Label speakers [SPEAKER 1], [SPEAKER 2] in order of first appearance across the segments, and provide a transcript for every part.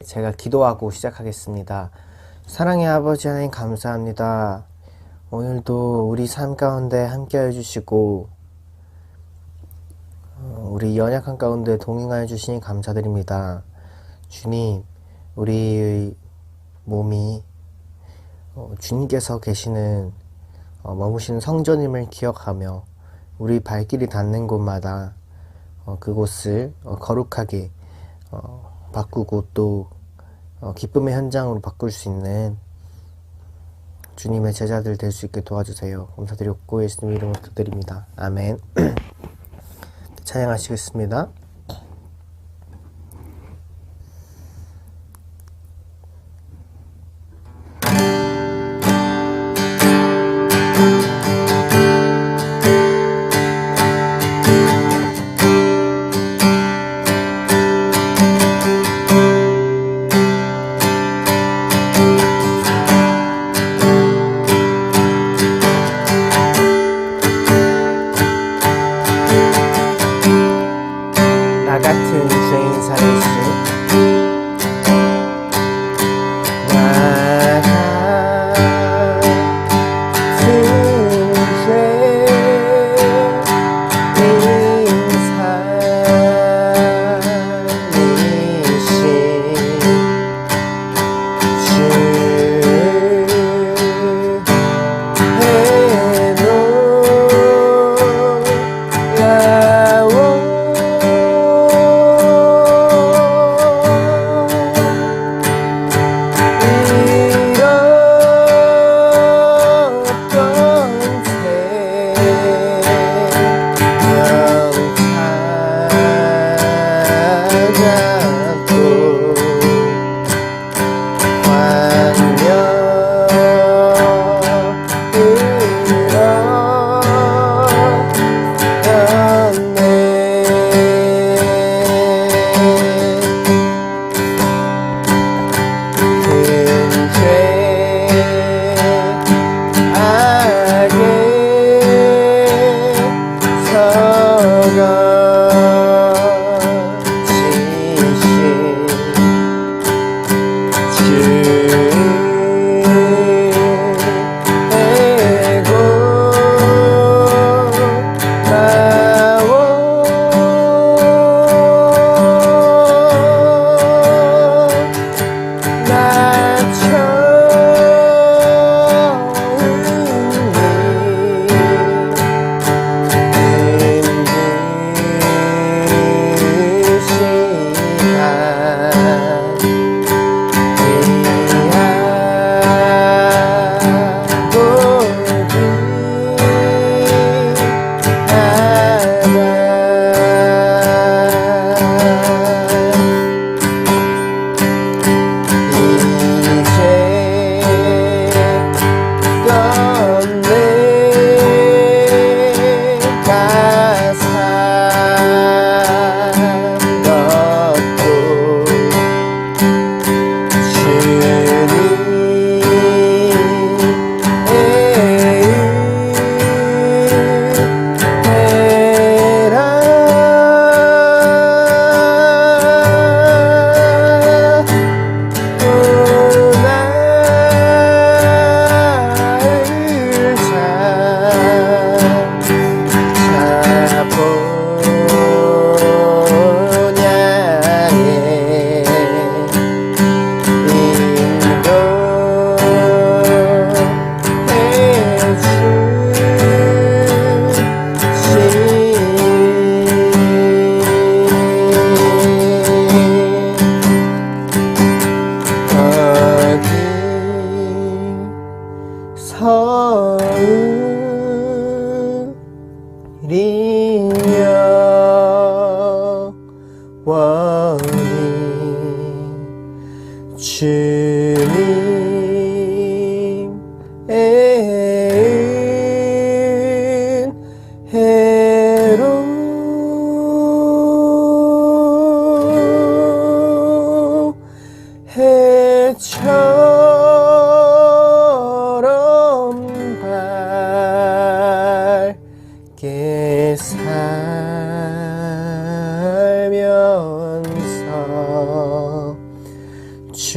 [SPEAKER 1] 제가 기도하고 시작하겠습니다. 사랑의 아버지 하나님 감사합니다. 오늘도 우리 삶 가운데 함께해 주시고 우리 연약한 가운데 동행하여 주시니 감사드립니다. 주님, 우리의 몸이 주님께서 계시는 머무시는 성전임을 기억하며 우리 발길이 닿는 곳마다 그곳을 거룩하게 바꾸고 또 기쁨의 현장으로 바꿀 수 있는 주님의 제자들 될 수 있게 도와주세요. 감사드렸고 예수님 이름으로 기도드립니다. 아멘. 찬양하시겠습니다. 같은 죄인 살리시 나 같은 죄인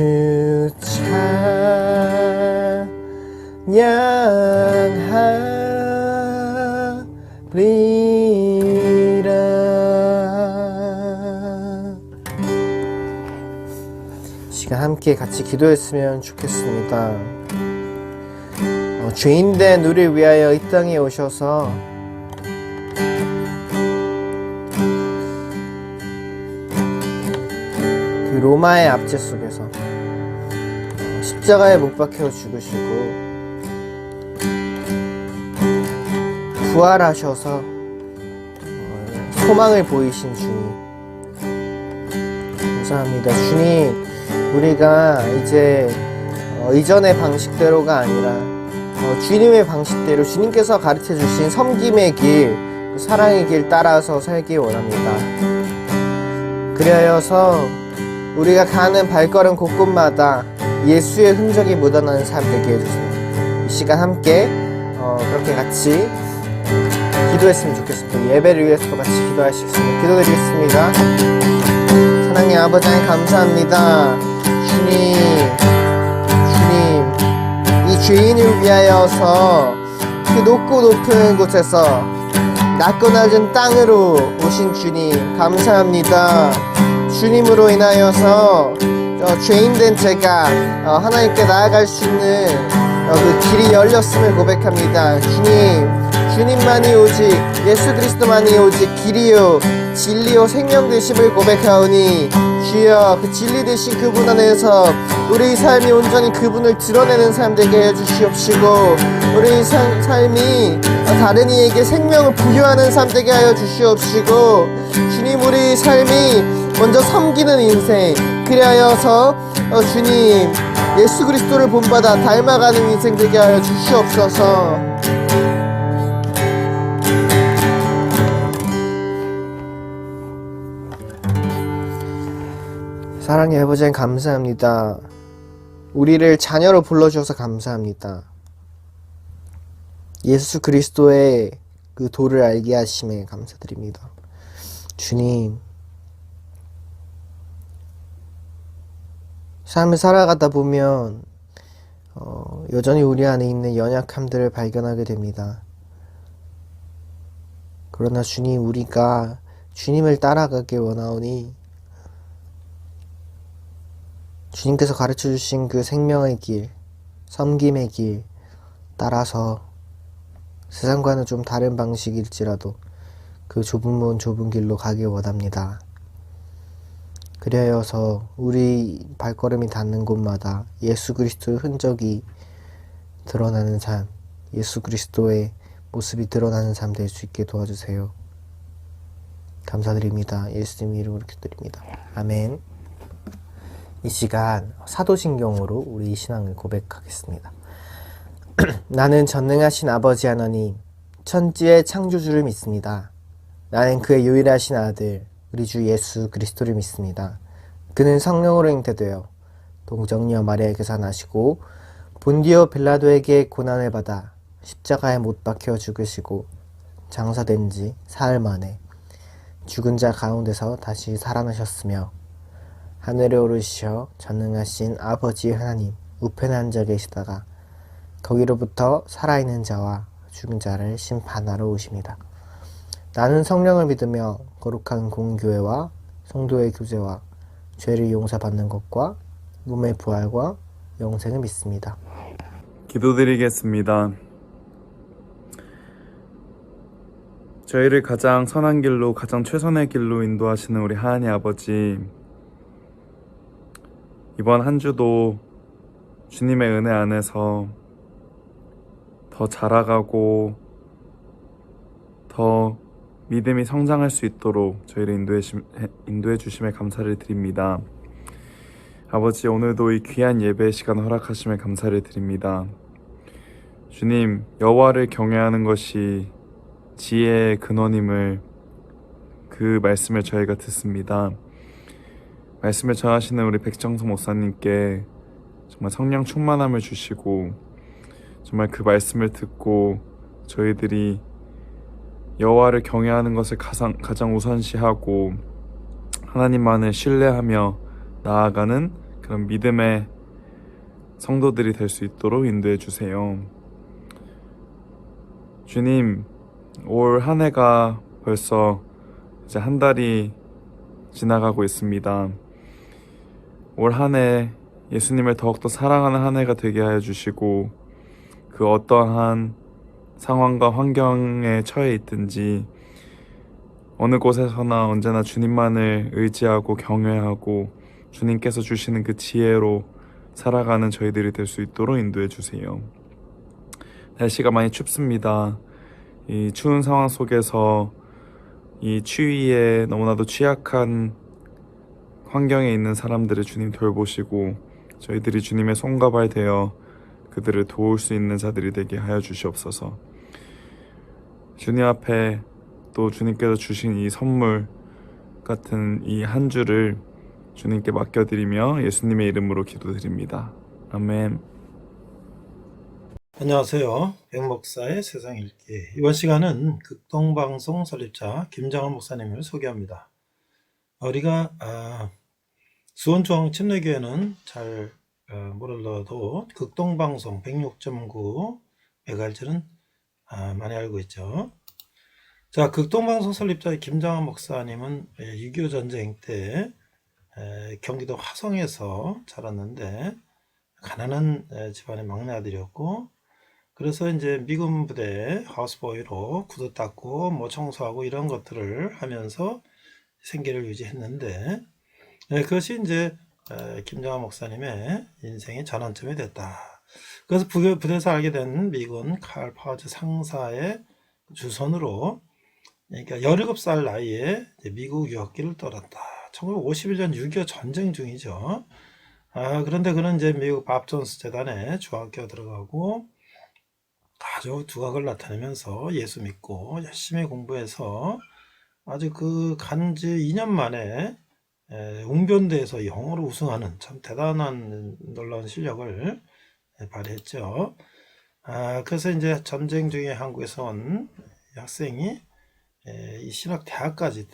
[SPEAKER 1] 주 찬양하리라. 시간 함께 같이 기도했으면 좋겠습니다. 죄인된 우리를 위하여 이 땅에 오셔서 그 로마의 압제 속에서 십자가에 못 박혀 죽으시고 부활하셔서 소망을 보이신 주님, 감사합니다. 주님, 우리가 이제 이전의 방식대로가 아니라 주님의 방식대로 주님께서 가르쳐 주신 섬김의 길, 사랑의 길 따라서 살기 원합니다. 그리하여서 우리가 가는 발걸음 곳곳마다 예수의 흔적이 묻어나는 삶 되게 해주세요. 이 시간 함께 그렇게 같이 기도했으면 좋겠습니다. 예배를 위해서 같이 기도하시겠습니다. 기도드리겠습니다. 사랑의 아버지 하나님 감사합니다. 주님, 이 죄인을 위하여서 그 높고 높은 곳에서 낮고 낮은 땅으로 오신 주님 감사합니다. 주님으로 인하여서 죄인된 제가 하나님께 나아갈 수 있는 그 길이 열렸음을 고백합니다. 주님만이 오직 예수 그리스도만이 오직 길이요 진리요 생명 되심을 고백하오니 주여 그 진리 되신 그분 안에서 우리 삶이 온전히 그분을 드러내는 삶 되게 해주시옵시고 우리 삶이 다른 이에게 생명을 부여하는 삶 되게 하여 주시옵시고 주님, 우리 삶이 먼저 섬기는 인생, 그리하여서 주님 예수 그리스도를 본받아 닮아가는 인생 되게 하여 주시옵소서. 사랑의 아버지 하나님 감사합니다. 우리를 자녀로 불러주셔서 감사합니다. 예수 그리스도의 그 도를 알게 하심에 감사드립니다. 주님, 삶을 살아가다 보면 여전히 우리 안에 있는 연약함들을 발견하게 됩니다. 그러나 주님, 우리가 주님을 따라가길 원하오니 주님께서 가르쳐주신 그 생명의 길, 섬김의 길 따라서 세상과는 좀 다른 방식일지라도 그 좁은 문 좁은 길로 가길 원합니다. 그리하여서 우리 발걸음이 닿는 곳마다 예수 그리스도의 흔적이 드러나는 삶, 예수 그리스도의 모습이 드러나는 삶 될 수 있게 도와주세요. 감사드립니다. 예수님 이름으로 기도드립니다. 아멘. 이 시간 사도신경으로 우리 신앙을 고백하겠습니다. 나는 전능하신 아버지 하나님, 천지의 창조주를 믿습니다. 나는 그의 유일하신 아들, 우리 주 예수 그리스도를 믿습니다. 그는 성령으로 잉태되어 동정녀 마리아에게서 나시고 본디오 빌라도에게 고난을 받아 십자가에 못 박혀 죽으시고 장사된 지 사흘 만에 죽은 자 가운데서 다시 살아나셨으며 하늘에 오르시어 전능하신 아버지 하나님 우편에 앉아 계시다가 거기로부터 살아있는 자와 죽은 자를 심판하러 오십니다. 나는 성령을 믿으며 거룩한 공교회와 성도의 교제와 죄를 용서받는 것과 몸의 부활과 영생을 믿습니다.
[SPEAKER 2] 기도드리겠습니다. 저희를 가장 선한 길로, 가장 최선의 길로 인도하시는 우리 하나님 아버지, 이번 한 주도 주님의 은혜 안에서 더 자라가고 더 믿음이 성장할 수 있도록 저희를 인도해 주심에 감사를 드립니다. 아버지, 오늘도 이 귀한 예배 시간 허락하심에 감사를 드립니다. 주님, 여호와를 경외하는 것이 지혜의 근원임을 그 말씀을 저희가 듣습니다. 말씀을 전하시는 우리 백정성 목사님께 정말 성령 충만함을 주시고 정말 그 말씀을 듣고 저희들이 여호와를 경외하는 것을 가장 우선시하고 하나님만을 신뢰하며 나아가는 그 그런 믿음의 성도들이 될 수 있도록 인도해 주세요. 주님, 올 한 해가 벌써 이제 한 달이 지나가고 있습니다. 올 한 해 예수님을 더욱더 사랑하는 한 해가 되게 하여 주시고, 그 어떠한 상황과 환경에 처해 있든지 어느 곳에서나 언제나 주님만을 의지하고 경외하고 주님께서 주시는 그 지혜로 살아가는 저희들이 될 수 있도록 인도해 주세요. 날씨가 많이 춥습니다. 이 추운 상황 속에서 이 추위에 너무나도 취약한 환경에 있는 사람들을 주님 돌보시고 저희들이 주님의 손과 발 되어 그들을 도울 수 있는 자들이 되게 하여 주시옵소서. 주님 앞에 또 주님께서 주신 이 선물 같은 이 한 주를 주님께 맡겨드리며 예수님의 이름으로 기도드립니다. 아멘.
[SPEAKER 3] 안녕하세요. 백목사의 세상 읽기. 이번 시간은 극동방송 설립자 김장원 목사님을 소개합니다. 우리가 수원중앙 침례교회는 잘 몰라도 극동방송 106.9MHz는 많이 알고 있죠. 자, 극동방송 설립자 김장원 목사님은 6.25 전쟁 때 경기도 화성에서 자랐는데 가난한 집안의 막내 아들이었고, 그래서 이제 미군 부대 하우스보이로 구두 닦고 뭐 청소하고 이런 것들을 하면서 생계를 유지했는데, 그것이 이제 김장한 목사님의 인생의 전환점이 됐다. 그래서 부대에서 알게 된 미군 칼 파워즈 상사의 주선으로, 그러니까 17살 나이에 미국 유학기를 떠났다. 1951년 6.25 전쟁 중이죠. 그런데 그는 이제 미국 밥 존스 재단에 중학교 들어가고 아주 두각을 나타내면서 예수 믿고 열심히 공부해서 아주 그 간지 2년 만에 웅변대에서 영어로 우승하는 참 대단한 놀라운 실력을 발휘했죠. 그래서 이제 전쟁 중에 한국에서 온 학생이 이 대학까지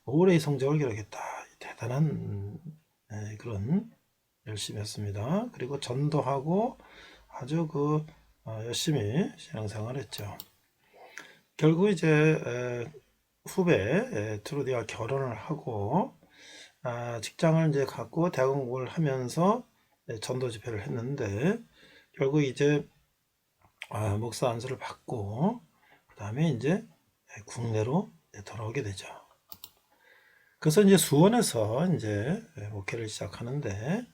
[SPEAKER 3] 올해의 성적을 기록했다. 대단한 그런 열심히 했습니다. 그리고 전도하고 아주 열심히 신앙생활을 했죠. 결국 이제 후배 트루디와 결혼을 하고 직장을 이제 갖고 대학 공부를 하면서 전도 집회를 했는데, 결국 이제 목사 안수를 받고 그 다음에 이제 국내로 돌아오게 되죠. 그래서 이제 수원에서 이제 목회를 시작하는데,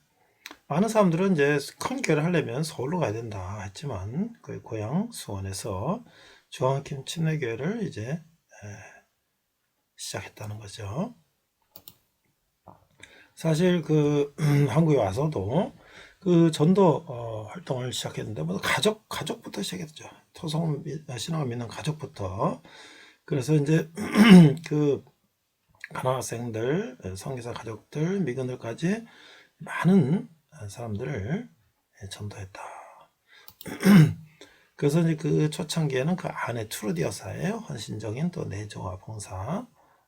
[SPEAKER 3] 많은 사람들은 이제 큰 교회를 하려면 서울로 가야 된다 했지만 그 고향 수원에서 중앙kim 침례교회를 이제 시작했다는 거죠. 사실 한국에 와서도 그 전도 활동을 시작했는데 가족부터 시작했죠. 토성 신앙을 믿는 가족부터. 그래서 이제 그 가난한 학생들, 선교사 가족들, 미군들까지 많은 사람들을 전도했다. 그래서 이제 그 초창기에는 그 아내 트루디 여사의 헌신적인 또 내조와 봉사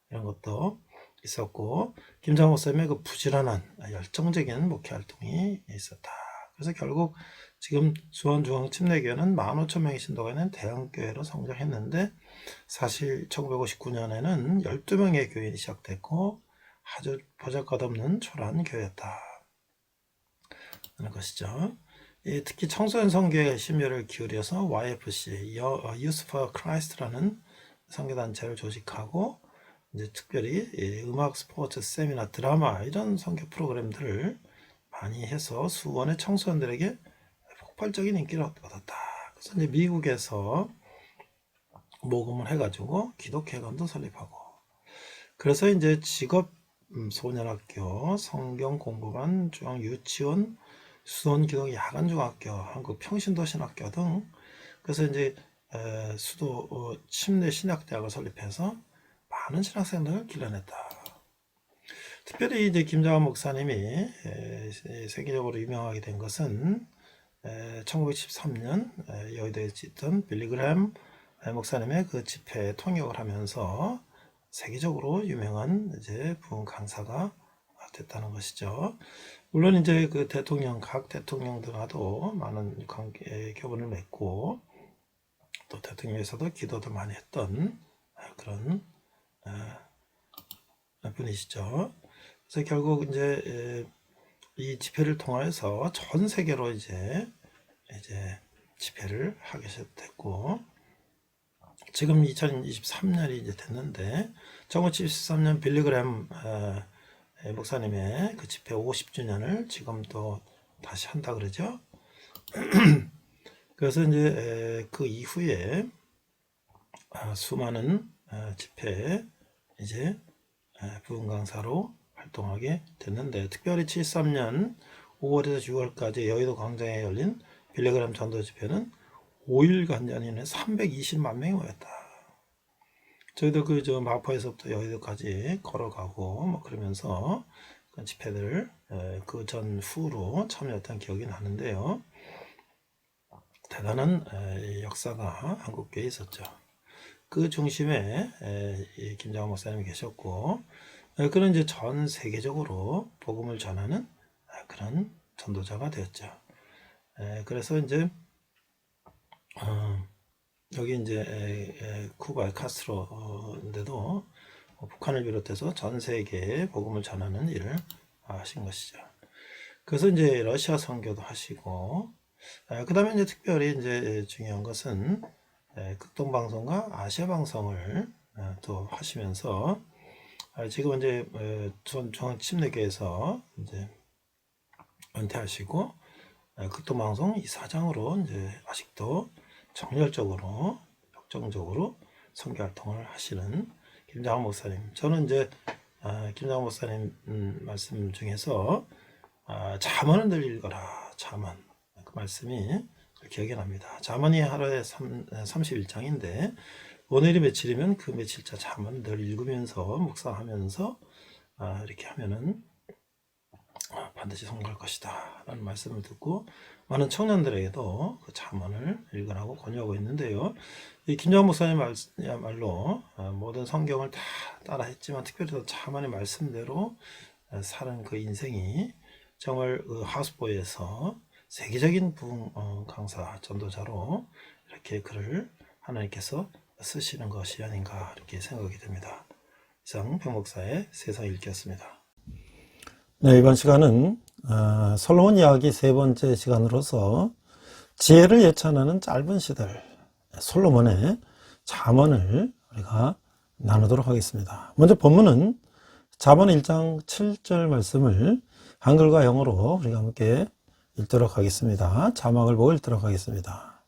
[SPEAKER 3] 이런 것도 있었고, 김장호 목사님의 그 부지런한 열정적인 목회 활동이 있었다. 그래서 결국 지금 수원중앙 침례교회는 15,000명의 신도가 있는 대형교회로 성장했는데, 사실 1959년에는 12명의 교인이 시작됐고 아주 보잘것없는 초라한 교회였다 하는 것이죠. 특히 청소년 선교에 심혈을 기울여서 YFC, Youth for Christ라는 선교단체를 조직하고, 이제 특별히 음악, 스포츠, 세미나, 드라마 이런 선교 프로그램들을 많이 해서 수원의 청소년들에게 폭발적인 인기를 얻었다. 그래서 이제 미국에서 모금을 해가지고 기독회관도 설립하고, 그래서 이제 직업 소년학교, 성경 공부반, 중앙 유치원, 수원 기독 야간중학교, 한국 평신도신학교 등, 그래서 이제 수도 침례 신학대학을 설립해서 많은 신학생들을 길러냈다. 특별히 이제 김장한 목사님이 세계적으로 유명하게 된 것은 1913년 여의도에 있던 빌리그램 목사님의 그 집회에 통역을 하면서 세계적으로 유명한 이제 부흥 강사가 됐다는 것이죠. 물론 이제 그 각 대통령들과도 많은 관계 교분을 맺고 또 대통령에서도 기도도 많이 했던 그런 분이시죠. 그래서 결국 이제 이 집회를 통해서 전 세계로 이제 집회를 하게 됐고, 지금 2023년이 이제 됐는데 1973년 빌리그램 목사님의 그 집회 50주년을 지금 또 다시 한다 그러죠. 그래서 이제 그 이후에 수많은 집회에 이제 부흥 강사로 활동하게 됐는데, 특별히 73년 5월에서 6월까지 여의도 광장에 열린 빌리그램 전도 집회는 5일간 연인에 320만 명이 모였다. 저희도 저 마포에서부터 여의도까지 걸어가고 뭐 그러면서 그 집회들 그 전후로 참여했던 기억이 나는데요. 대단한 역사가 한국교회에 있었죠. 그 중심에 이 김장원 목사님이 계셨고, 그는 이제 전 세계적으로 복음을 전하는 그런 전도자가 되었죠. 그래서 이제 여기 이제 쿠바 카스트로인데도 북한을 비롯해서 전 세계에 복음을 전하는 일을 하신 것이죠. 그래서 이제 러시아 선교도 하시고, 그 다음에 이제 특별히 이제 중요한 것은 극동 방송과 아시아 방송을 또 하시면서 지금 이제 중앙침례교에서 이제 은퇴하시고 극동 방송 이사장으로 이제 아직도 정열적으로 역정적으로 선교 활동을 하시는 김장원 목사님. 저는 이제 김장원 목사님 말씀 중에서 잠언을 늘 읽어라. 잠언. 그 말씀이 기억이 납니다. 잠언이 하루에 31장인데 오늘이 며칠이면 그 며칠자 잠언 늘 읽으면서 묵상하면서 이렇게 하면은 반드시 성공할 것이다 라는 말씀을 듣고 많은 청년들에게도 그 잠언을 읽으라고 권유하고 있는데요. 이 김장원 목사님이야말로 모든 성경을 다 따라 했지만 특별히 더 잠언의 말씀대로 사는 그 인생이 정말 그 하스보에서 세계적인 부흥 강사 전도자로 이렇게 글을 하나님께서 쓰시는 것이 아닌가 이렇게 생각이 됩니다. 이상 병 목사의 세상 읽기였습니다.
[SPEAKER 4] 네, 이번 시간은 솔로몬 이야기 세 번째 시간으로서 지혜를 예찬하는 짧은 시들 솔로몬의 잠언을 우리가 나누도록 하겠습니다. 먼저 본문은 잠언 1장 7절 말씀을 한글과 영어로 우리가 함께 읽도록 하겠습니다. 자막을 보고 읽도록 하겠습니다.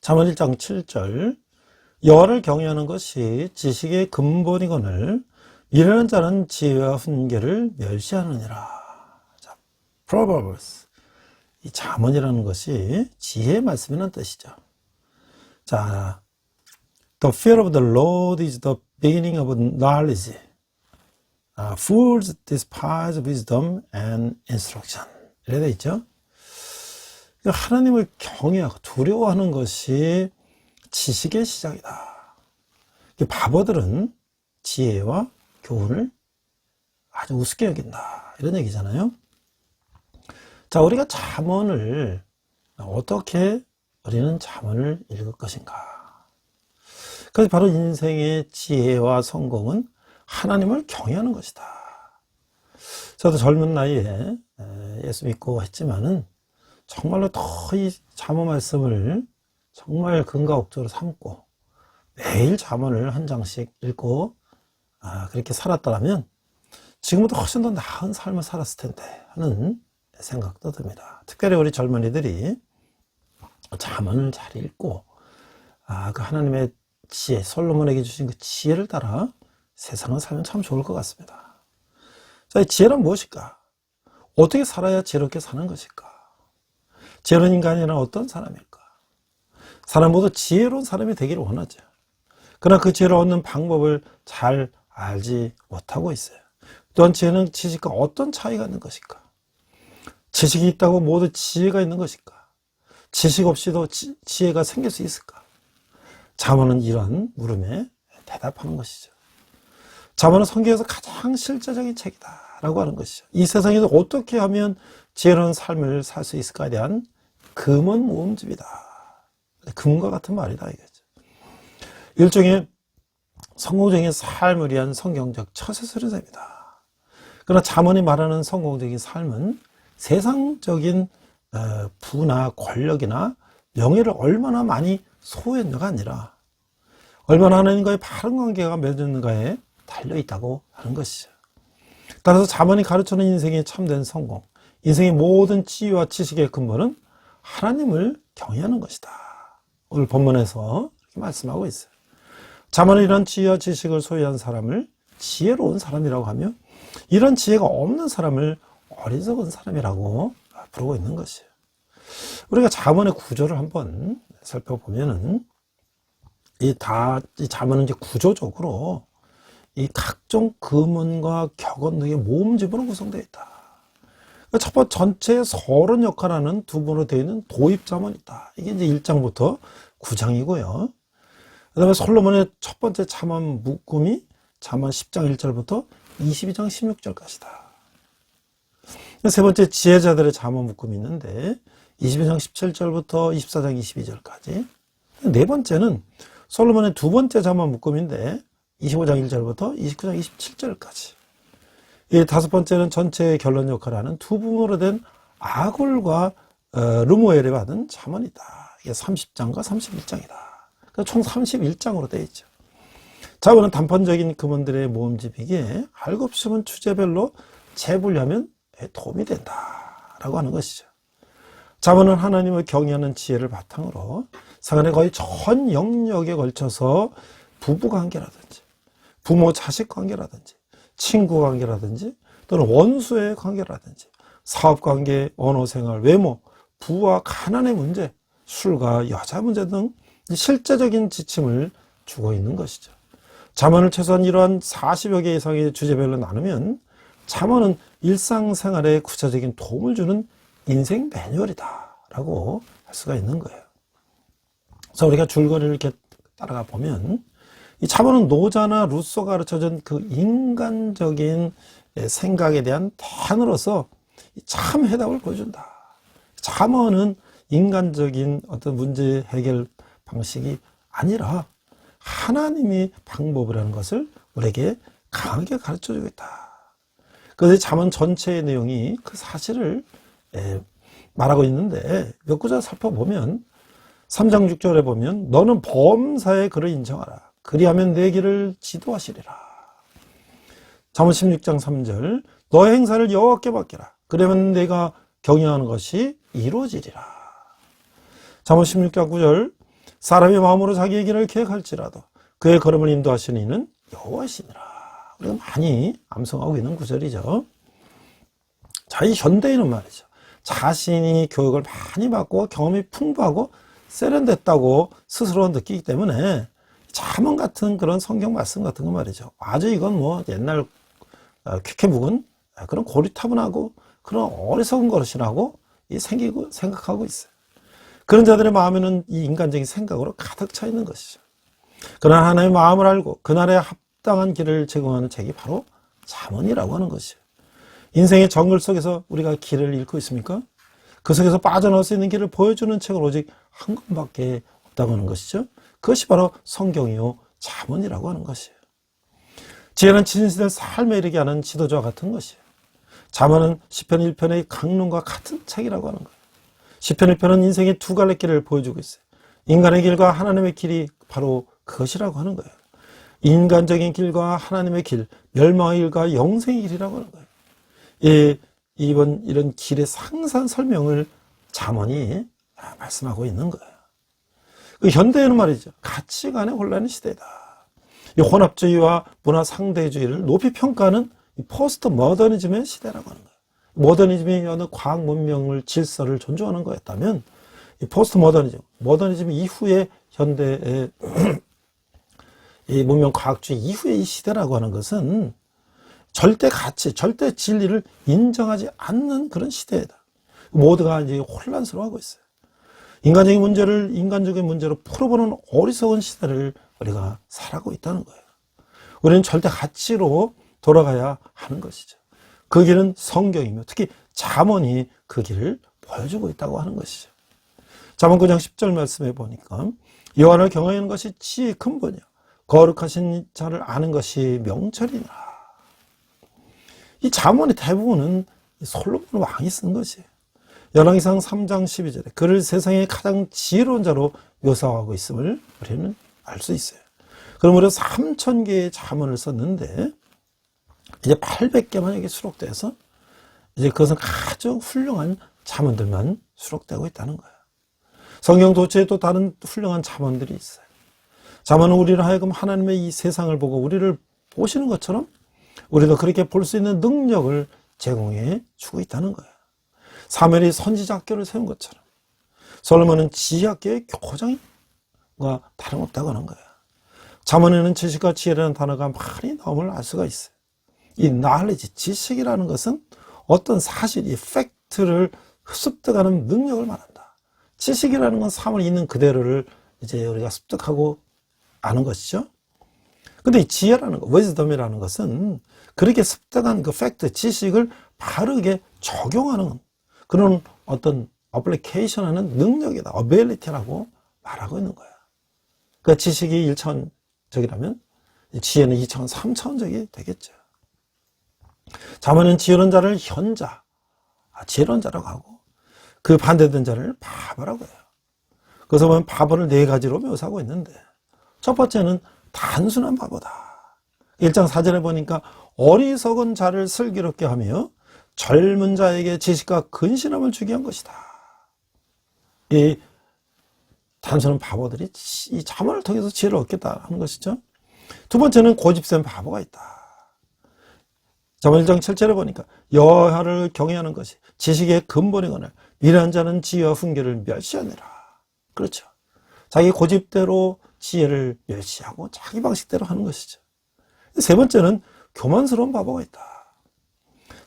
[SPEAKER 4] 잠언 1장 7절 여호와를 경외하는 것이 지식의 근본이거늘 이르는 자는 지혜와 훈계를 멸시하느니라. 자, Proverbs. 이 잠언이라는 것이 지혜의 말씀이라는 뜻이죠. 자, The fear of the Lord is the beginning of knowledge. Fools despise wisdom and instruction. 이렇게 되어 있죠. 하나님을 경외하고 두려워하는 것이 지식의 시작이다. 바보들은 지혜와 교훈을 아주 우습게 여긴다. 이런 얘기잖아요. 자, 우리가 잠언을 어떻게 우리는 잠언을 읽을 것인가? 그래서 바로 인생의 지혜와 성공은 하나님을 경외하는 것이다. 저도 젊은 나이에 예수 믿고 했지만은 정말로 더 이 잠언 말씀을 정말 근가옥적으로 삼고 매일 잠언을 한 장씩 읽고 그렇게 살았더라면 지금보다 훨씬 더 나은 삶을 살았을 텐데 하는 생각도 듭니다. 특별히 우리 젊은이들이 잠언을 잘 읽고 그 하나님의 지혜, 솔로몬에게 주신 그 지혜를 따라 세상을 살면 참 좋을 것 같습니다. 자, 이 지혜는 무엇일까? 어떻게 살아야 지혜롭게 사는 것일까? 지혜로운 인간이란 어떤 사람일까? 사람 모두 지혜로운 사람이 되기를 원하죠. 그러나 그 지혜를 얻는 방법을 잘 알지 못하고 있어요. 또한 지혜는 지식과 어떤 차이가 있는 것일까? 지식이 있다고 모두 지혜가 있는 것일까? 지식 없이도 지혜가 생길 수 있을까? 잠언은 이런 물음에 대답하는 것이죠. 잠언은 성경에서 가장 실제적인 책이다. 라고 하는 것이죠. 이 세상에서 어떻게 하면 지혜로운 삶을 살 수 있을까에 대한 금은 모음집이다. 금과 같은 말이다 이거죠. 일종의 성공적인 삶을 위한 성경적 처세서리입니다. 그러나 잠언이 말하는 성공적인 삶은 세상적인 부나 권력이나 명예를 얼마나 많이 소유했냐가 아니라 얼마나 하나님과의 바른 관계가 맺었는가에 달려있다고 하는 것이죠. 따라서 잠언이 가르쳐주는 인생의 참된 성공, 인생의 모든 지혜와 지식의 근본은 하나님을 경외하는 것이다. 오늘 본문에서 이렇게 말씀하고 있어요. 잠언은 이런 지혜와 지식을 소유한 사람을 지혜로운 사람이라고 하며 이런 지혜가 없는 사람을 어리석은 사람이라고 부르고 있는 것이에요. 우리가 잠언의 구조를 한번 살펴보면은 이 잠언은 이제 구조적으로 이 각종 금언과 격언 등의 모음집으로 구성되어 있다. 첫 번째 전체의 서론 역할하는 두 번으로 되어 있는 도입잠언이 있다. 이게 이제 1장부터 9장이고요. 그 다음에 솔로몬의 첫 번째 잠언 묶음이 잠언 10장 1절부터 22장 16절까지다. 세 번째 지혜자들의 잠언 묶음이 있는데 22장 17절부터 24장 22절까지. 네 번째는 솔로몬의 두 번째 잠언 묶음인데 25장 1절부터 29장 27절까지. 이 다섯 번째는 전체의 결론 역할을 하는 두 부분으로 된 아굴과 르무엘이 받은 잠언이다. 이게 30장과 31장이다. 총 31장으로 되어 있죠. 잠언은 단편적인 금언들의 모음집이기에 알고 없으면 주제별로 재분류하면 도움이 된다라고 하는 것이죠. 잠언은 하나님을 경외하는 지혜를 바탕으로 사간의 거의 전 영역에 걸쳐서 부부관계라든지 부모 자식 관계라든지 친구 관계라든지 또는 원수의 관계라든지 사업관계, 언어생활, 외모, 부와 가난의 문제, 술과 여자 문제 등 실제적인 지침을 주고 있는 것이죠. 잠언을 최소한 이러한 40여 개 이상의 주제별로 나누면 잠언은 일상생활에 구체적인 도움을 주는 인생 매뉴얼이다 라고 할 수가 있는 거예요. 그래서 우리가 줄거리를 이렇게 따라가 보면 이 잠언은 노자나 루소가 가르쳐준 그 인간적인 생각에 대한 대안으로서 참 해답을 보여준다. 잠언은 인간적인 어떤 문제 해결 방식이 아니라 하나님이 방법이라는 것을 우리에게 강하게 가르쳐주고 있다. 그래서 잠언 전체의 내용이 그 사실을 말하고 있는데 몇 구절 살펴보면 3장 6절에 보면 너는 범사의 그를 인정하라. 그리하면 내 길을 지도하시리라. 잠언 16장 3절 너의 행사를 여호와께 맡기라. 그러면 내가 경영하는 것이 이루어지리라. 잠언 16장 9절 사람의 마음으로 자기의 길을 계획할지라도 그의 걸음을 인도하시는 이는 여호와시니라. 우리가 많이 암송하고 있는 구절이죠. 자, 이 현대인은 말이죠. 자신이 교육을 많이 받고 경험이 풍부하고 세련됐다고 스스로 느끼기 때문에 잠언 같은 그런 성경 말씀 같은 거 말이죠. 아주 이건 뭐 옛날 쾌쾌 묵은 그런 고리타분하고 그런 어리석은 것이라고 생각하고 있어요. 그런 자들의 마음에는 이 인간적인 생각으로 가득 차 있는 것이죠. 그러나 하나님의 마음을 알고 그날에 합당한 길을 제공하는 책이 바로 잠언이라고 하는 것이에요. 인생의 정글 속에서 우리가 길을 잃고 있습니까? 그 속에서 빠져나올 수 있는 길을 보여주는 책은 오직 한 권밖에 없다고 하는 것이죠. 그것이 바로 성경이요 잠언이라고 하는 것이에요. 지혜는 진실된 삶에 이르게 하는 지도자와 같은 것이에요. 잠언은 시편 1편의 강론과 같은 책이라고 하는 거예요. 시편 1편은 인생의 두 갈래 길을 보여주고 있어요. 인간의 길과 하나님의 길이 바로 그것이라고 하는 거예요. 인간적인 길과 하나님의 길, 멸망의 길과 영생의 길이라고 하는 거예요. 이런 길의 상세한 설명을 잠언이 말씀하고 있는 거예요. 그 현대에는 말이죠. 가치관의 혼란의 시대다. 이 혼합주의와 문화 상대주의를 높이 평가하는 포스트 모더니즘의 시대라고 하는 거예요. 모더니즘이 어느 과학 문명을 질서를 존중하는 거였다면 이 포스트 모더니즘 이후의 현대의 이 문명 과학주의 이후의 이 시대라고 하는 것은 절대 가치, 절대 진리를 인정하지 않는 그런 시대이다. 모두가 이제 혼란스러워하고 있어요. 인간적인 문제로 풀어보는 어리석은 시대를 우리가 살아가고 있다는 거예요. 우리는 절대 가치로 돌아가야 하는 것이죠. 그 길은 성경이며 특히 잠언이 그 길을 보여주고 있다고 하는 것이죠. 잠언 9장 10절 말씀해 보니까 여호와를 경외하는 것이 지혜의 근본이요 거룩하신 자를 아는 것이 명철이니라. 이 잠언의 대부분은 솔로몬 왕이 쓴 것이에요. 열왕기상 3장 12절에 그를 세상의 가장 지혜로운 자로 묘사하고 있음을 우리는 알 수 있어요. 그럼 무려 3,000개의 잠언을 썼는데 이제 800개만 수록돼서 이제 그것은 아주 훌륭한 잠언들만 수록되고 있다는 거예요. 성경 도처에 또 다른 훌륭한 잠언들이 있어요. 잠언은 우리를 하여금 하나님의 이 세상을 보고 우리를 보시는 것처럼 우리도 그렇게 볼 수 있는 능력을 제공해 주고 있다는 거예요. 사무엘이 선지자학교를 세운 것처럼 솔로몬은 지혜학교의 교장과 다름없다고 하는 거예요. 잠언에는 지식과 지혜라는 단어가 많이 나옴을 알 수가 있어요. 이 knowledge, 지식이라는 것은 어떤 사실, 이 팩트를 습득하는 능력을 말한다. 지식이라는 건 사물 있는 그대로를 이제 우리가 습득하고 아는 것이죠. 근데 이 지혜라는 것, wisdom이라는 것은 그렇게 습득한 그 팩트, 지식을 바르게 적용하는 그런 어떤 어플리케이션 하는 능력이다. ability라고 말하고 있는 거야. 그 지식이 1차원적이라면 지혜는 2차원, 3차원적이 되겠죠. 잠언은 지혜로운 자를 현자, 지혜로운 자라고 하고 그 반대된 자를 바보라고 해요. 그래서 보면 바보를 4가지로 묘사하고 있는데 첫 번째는 단순한 바보다. 1장 4절에 보니까 어리석은 자를 슬기롭게 하며 젊은 자에게 지식과 근신함을 주게 한 것이다. 이 단순한 바보들이 이 잠언을 통해서 지혜를 얻겠다 하는 것이죠. 두 번째는 고집센 바보가 있다. 잠언 1장 7절에 보니까 여호와를 경외하는 것이 지식의 근본이거늘 미련한 자는 지혜와 훈계를 멸시하느라. 그렇죠. 자기 고집대로 지혜를 멸시하고 자기 방식대로 하는 것이죠. 세 번째는 교만스러운 바보가 있다.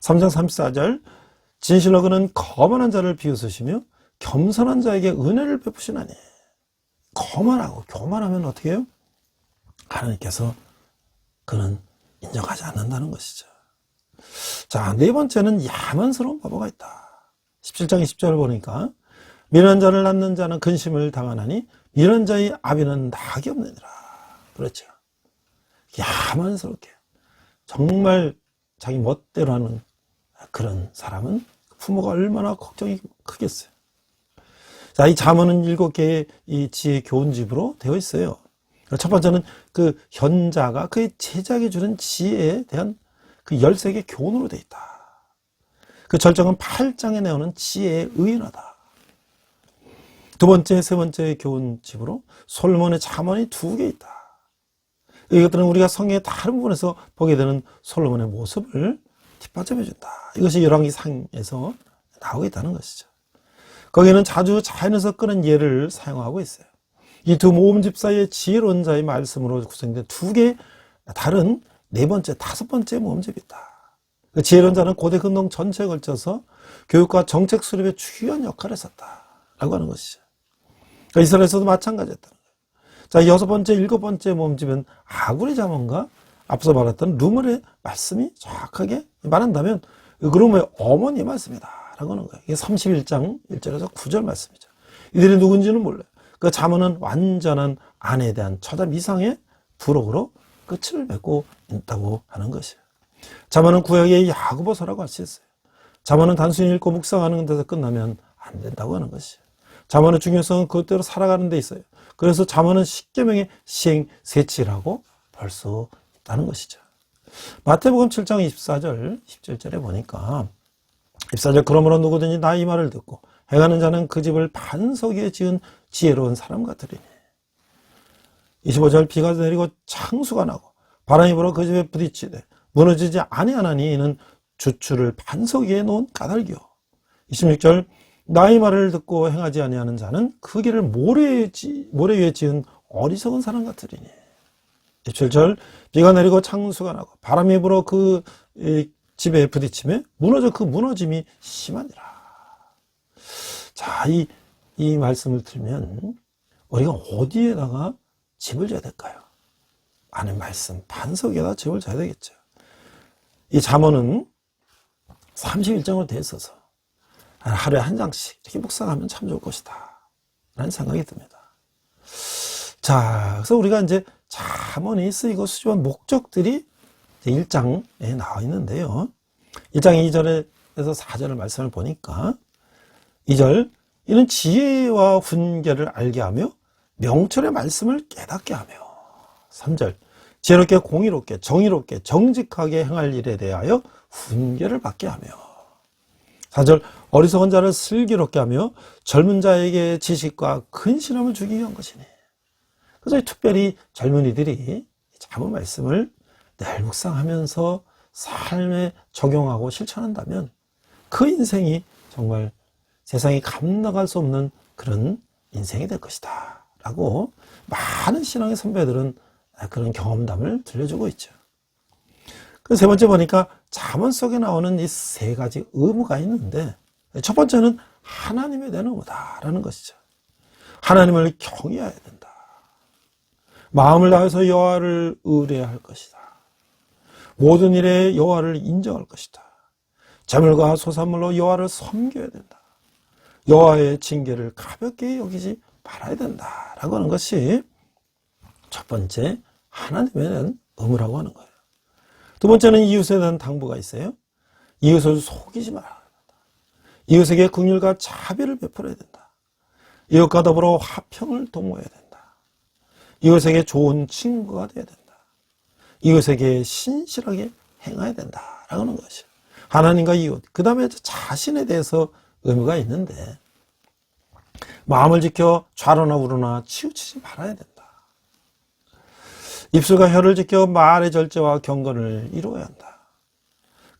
[SPEAKER 4] 3장 34절 진실로 그는 거만한 자를 비웃으시며 겸손한 자에게 은혜를 베푸시나니. 거만하고 교만하면 어떻게 해요? 하나님께서 그는 인정하지 않는다는 것이죠. 자, 네 번째는 야만스러운 바보가 있다. 17장 20절을 보니까 미련한 자를 낳는 자는 근심을 당하나니 미련한 자의 아비는 낙이 없느니라. 그렇죠. 야만스럽게 정말 자기 멋대로 하는 그런 사람은 부모가 얼마나 걱정이 크겠어요. 자, 이 잠언은 7개의 이 지혜 교훈집으로 되어 있어요. 첫 번째는 그 현자가 그의 제자에게 주는 지혜에 대한 그 13개 교훈으로 되어 있다. 그 절정은 8장에 나오는 지혜에 의인하다. 두 번째, 세 번째 교훈집으로 솔로몬의 잠언이 2개 있다. 이것들은 우리가 성경의 다른 부분에서 보게 되는 솔로몬의 모습을 뒷받침해 준다. 이것이 열왕기상에서 나오고 있다는 것이죠. 거기는 자주 자연에서 끄는 예를 사용하고 있어요. 이 두 모음집 사이의 지혜로운 자의 말씀으로 구성된 2개의 다른 4번째, 5번째 모음집이 있다. 그 지혜로운 자는 고대 근동 전체에 걸쳐서 교육과 정책 수립에 중요한 역할을 했었다라고 하는 것이죠. 그러니까 이스라엘에서도 마찬가지였다는 거예요. 자, 6번째, 7번째 모음집은 아구리 잠언과 앞서 말했던 르물의 말씀이 정확하게 말한다면 르물의 어머니의 말씀이다 라고 하는 거예요. 이게 31장 1절에서 9절 말씀이죠. 이들이 누군지는 몰라요. 그 잠언은 완전한 아내에 대한 처자 미상의 부록으로 끝을 맺고 있다고 하는 것이에요. 잠언은 구약의 야고보서라고 할 수 있어요. 잠언은 단순히 읽고 묵상하는 데서 끝나면 안 된다고 하는 것이에요. 잠언의 중요성은 그것대로 살아가는 데 있어요. 그래서 잠언은 십계명의 시행 세치라고 볼 수 있다는 것이죠. 마태복음 7장 24절 17절에 보니까 24절 그러므로 누구든지 나 이 말을 듣고 행하는 자는 그 집을 반석 위에 지은 지혜로운 사람 같으리니. 25절 비가 내리고 창수가 나고 바람이 불어 그 집에 부딪히되 무너지지 아니하나니 이는 주추를 반석 위에 놓은 까닭이요. 26절 나의 말을 듣고 행하지 아니하는 자는 그 길을 모래 위에 지은 어리석은 사람 같으리니. 27절 비가 내리고 창수가 나고 바람이 불어 그 집에 부딪히며 무너져 그 무너짐이 심하니라. 자, 이 말씀을 들면 우리가 어디에다가 집을 져야 될까요? 하나님 말씀 반석 위에다 집을 져야 되겠죠. 이 잠언은 31장으로 돼 있어서 하루에 한 장씩 이렇게 묵상하면 참 좋을 것이다 라는 생각이 듭니다. 자, 그래서 우리가 이제 잠언이 쓰이고 수집한 목적들이 1장에 나와 있는데요. 1장 2절에서 4절의 말씀을 보니까 2절, 이는 지혜와 훈계를 알게 하며 명철의 말씀을 깨닫게 하며 3절, 지혜롭게 공의롭게 정의롭게 정직하게 행할 일에 대하여 훈계를 받게 하며 4절, 어리석은 자를 슬기롭게 하며 젊은 자에게 지식과 근신함을 주기 위한 것이니. 그래서 특별히 젊은이들이 잠언 말씀을 늘 묵상하면서 삶에 적용하고 실천한다면 그 인생이 정말 세상이 감당할 수 없는 그런 인생이 될 것이다 라고 많은 신앙의 선배들은 그런 경험담을 들려주고 있죠. 그 세 번째 보니까 잠언 속에 나오는 이 세 가지 의무가 있는데, 첫 번째는 하나님에 대한 의무다라는 것이죠. 하나님을 경외해야 된다. 마음을 다해서 여호와를 의뢰할 것이다. 모든 일에 여호와를 인정할 것이다. 재물과 소산물로 여호와를 섬겨야 된다. 여호와의 징계를 가볍게 여기지 말아야 된다라고 하는 것이 첫 번째 하나님에 대한 의무라고 하는 거예요. 두 번째는 이웃에 대한 당부가 있어요. 이웃을 속이지 말아야 된다. 이웃에게 긍휼과 자비를 베풀어야 된다. 이웃과 더불어 화평을 도모해야 된다. 이웃에게 좋은 친구가 되어야 된다. 이웃에게 신실하게 행해야 된다라고 하는 것이죠. 하나님과 이웃, 그 다음에 자신에 대해서 의무가 있는데, 마음을 지켜 좌로나 우로나 치우치지 말아야 된다. 입술과 혀를 지켜 말의 절제와 경건을 이루어야 한다.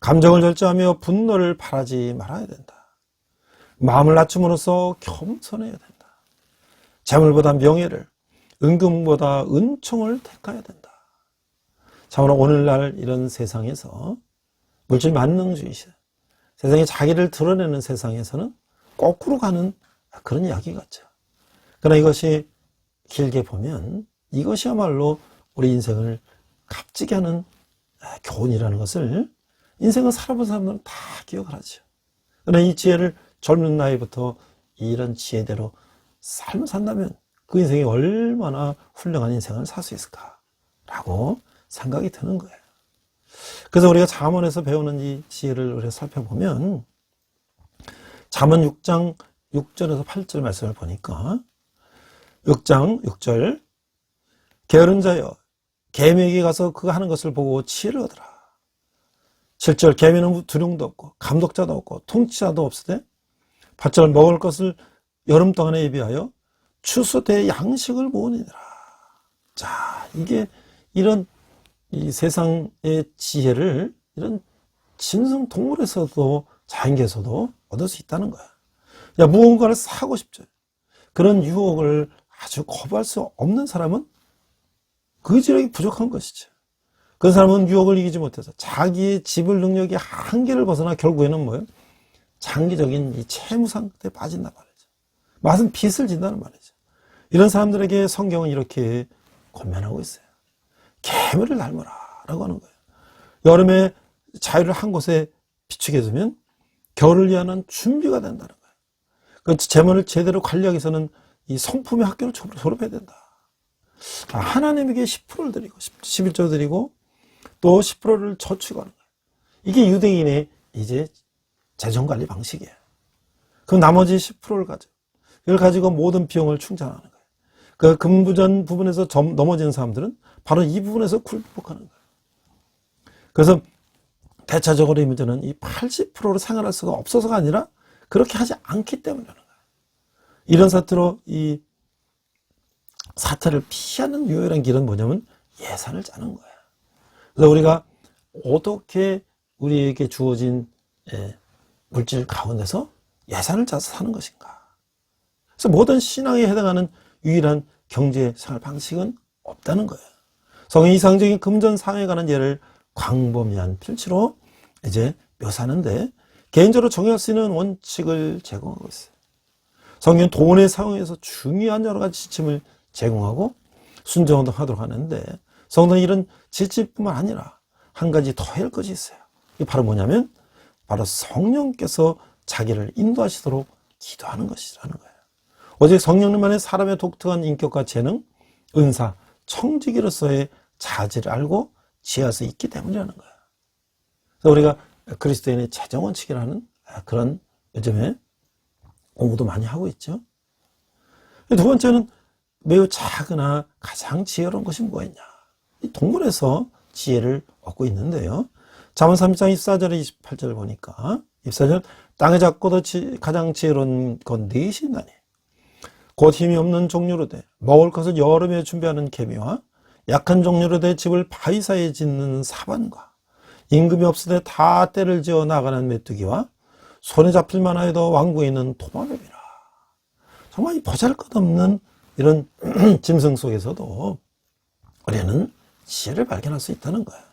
[SPEAKER 4] 감정을 절제하며 분노를 바라지 말아야 된다. 마음을 낮춤으로써 겸손해야 된다. 재물보다 명예를, 은금보다 은총을 택해야 된다. 참으로 오늘날 이런 세상에서 물질 만능주의, 세상에 자기를 드러내는 세상에서는 거꾸로 가는 그런 이야기 같죠. 그러나 이것이 길게 보면 이것이야말로 우리 인생을 값지게 하는 교훈이라는 것을 인생을 살아본 사람들은 다 기억을 하죠. 그러나 이 지혜를 젊은 나이부터 이런 지혜대로 삶을 산다면 그 인생이 얼마나 훌륭한 인생을 살 수 있을까라고 생각이 드는 거예요. 그래서 우리가 잠언에서 배우는 이 지혜를 우리가 살펴보면 잠언 6장 6절에서 8절 말씀을 보니까 6장 6절, 게으른 자여 개미에게 가서 그가 하는 것을 보고 지혜를 얻으라. 7절, 개미는 두룡도 없고 감독자도 없고 통치자도 없으되 8절, 먹을 것을 여름 동안에 예비하여 추수 때 양식을 모으니라. 자, 이게 이런 이 세상의 지혜를 이런 진성 동물에서도 자연계에서도 얻을 수 있다는 거야. 야, 무언가를 사고 싶죠. 그런 유혹을 아주 거부할 수 없는 사람은 그 지력이 부족한 것이죠. 그 사람은 유혹을 이기지 못해서 자기의 지불 능력의 한계를 벗어나 결국에는 뭐예요? 장기적인 이 채무 상태에 빠진단 말이죠. 맛은 빚을 진다는 말이죠. 이런 사람들에게 성경은 이렇게 권면하고 있어요. 개미를 닮으라 라고 하는 거예요. 여름에 자유를 한 곳에 비추게 두면 겨울을 위한 준비가 된다는 거예요. 그 재물을 제대로 관리하기 위해서는 이 성품의 학교를 졸업해야 된다. 하나님에게 10%를 드리고 11조 드리고 또 10%를 저축하는 거예요. 이게 유대인의 이제 재정관리 방식이에요. 그럼 나머지 10%를 가지고 이걸 가지고 모든 비용을 충전하는 거예요. 그 금부전 부분에서 넘어지는 사람들은 바로 이 부분에서 굴복하는 거예요. 그래서 대체적으로 이 문제는 이 80%로 생활할 수가 없어서가 아니라 그렇게 하지 않기 때문이라는 거예요. 이런 사태로 이 사태를 피하는 유일한 길은 뭐냐면 예산을 짜는 거예요. 그래서 우리가 어떻게 우리에게 주어진 물질 가운데서 예산을 짜서 사는 것인가. 그래서 모든 신앙에 해당하는 유일한 경제 생활 방식은 없다는 거예요. 성경 이상적인 금전상에 관한 예를 광범위한 필치로 이제 묘사하는데 개인적으로 정의할 수 있는 원칙을 제공하고 있어요. 성경은 돈의 사용에서 중요한 여러 가지 지침을 제공하고 순종도 하도록 하는데 성경은 이런 지침뿐만 아니라 한 가지 더 할 것이 있어요. 이게 바로 뭐냐면 바로 성령께서 자기를 인도하시도록 기도하는 것이라는 거예요. 오직 성령님만의 사람의 독특한 인격과 재능, 은사, 청지기로서의 자질을 알고 지혜할 수 있기 때문이라는 거예요. 그래서 우리가 그리스도인의 최종 원칙이라는 그런 요즘에 공부도 많이 하고 있죠. 두 번째는 매우 작으나 가장 지혜로운 것이 뭐였냐. 이 동물에서 지혜를 얻고 있는데요. 잠언 3장 24절에 28절을 보니까 24절 땅에 작고도 가장 지혜로운 건 넷이 있나니 곧 힘이 없는 종류로 돼 먹을 것을 여름에 준비하는 개미와 약한 종류로 돼 집을 바위 사이에 짓는 사반과 임금이 없으되 다 때를 지어 나가는 메뚜기와 손에 잡힐 만하여도 왕궁에 있는 도마뱀이라. 정말 이 보잘것없는 이런 짐승 속에서도 우리는 지혜를 발견할 수 있다는 거예요.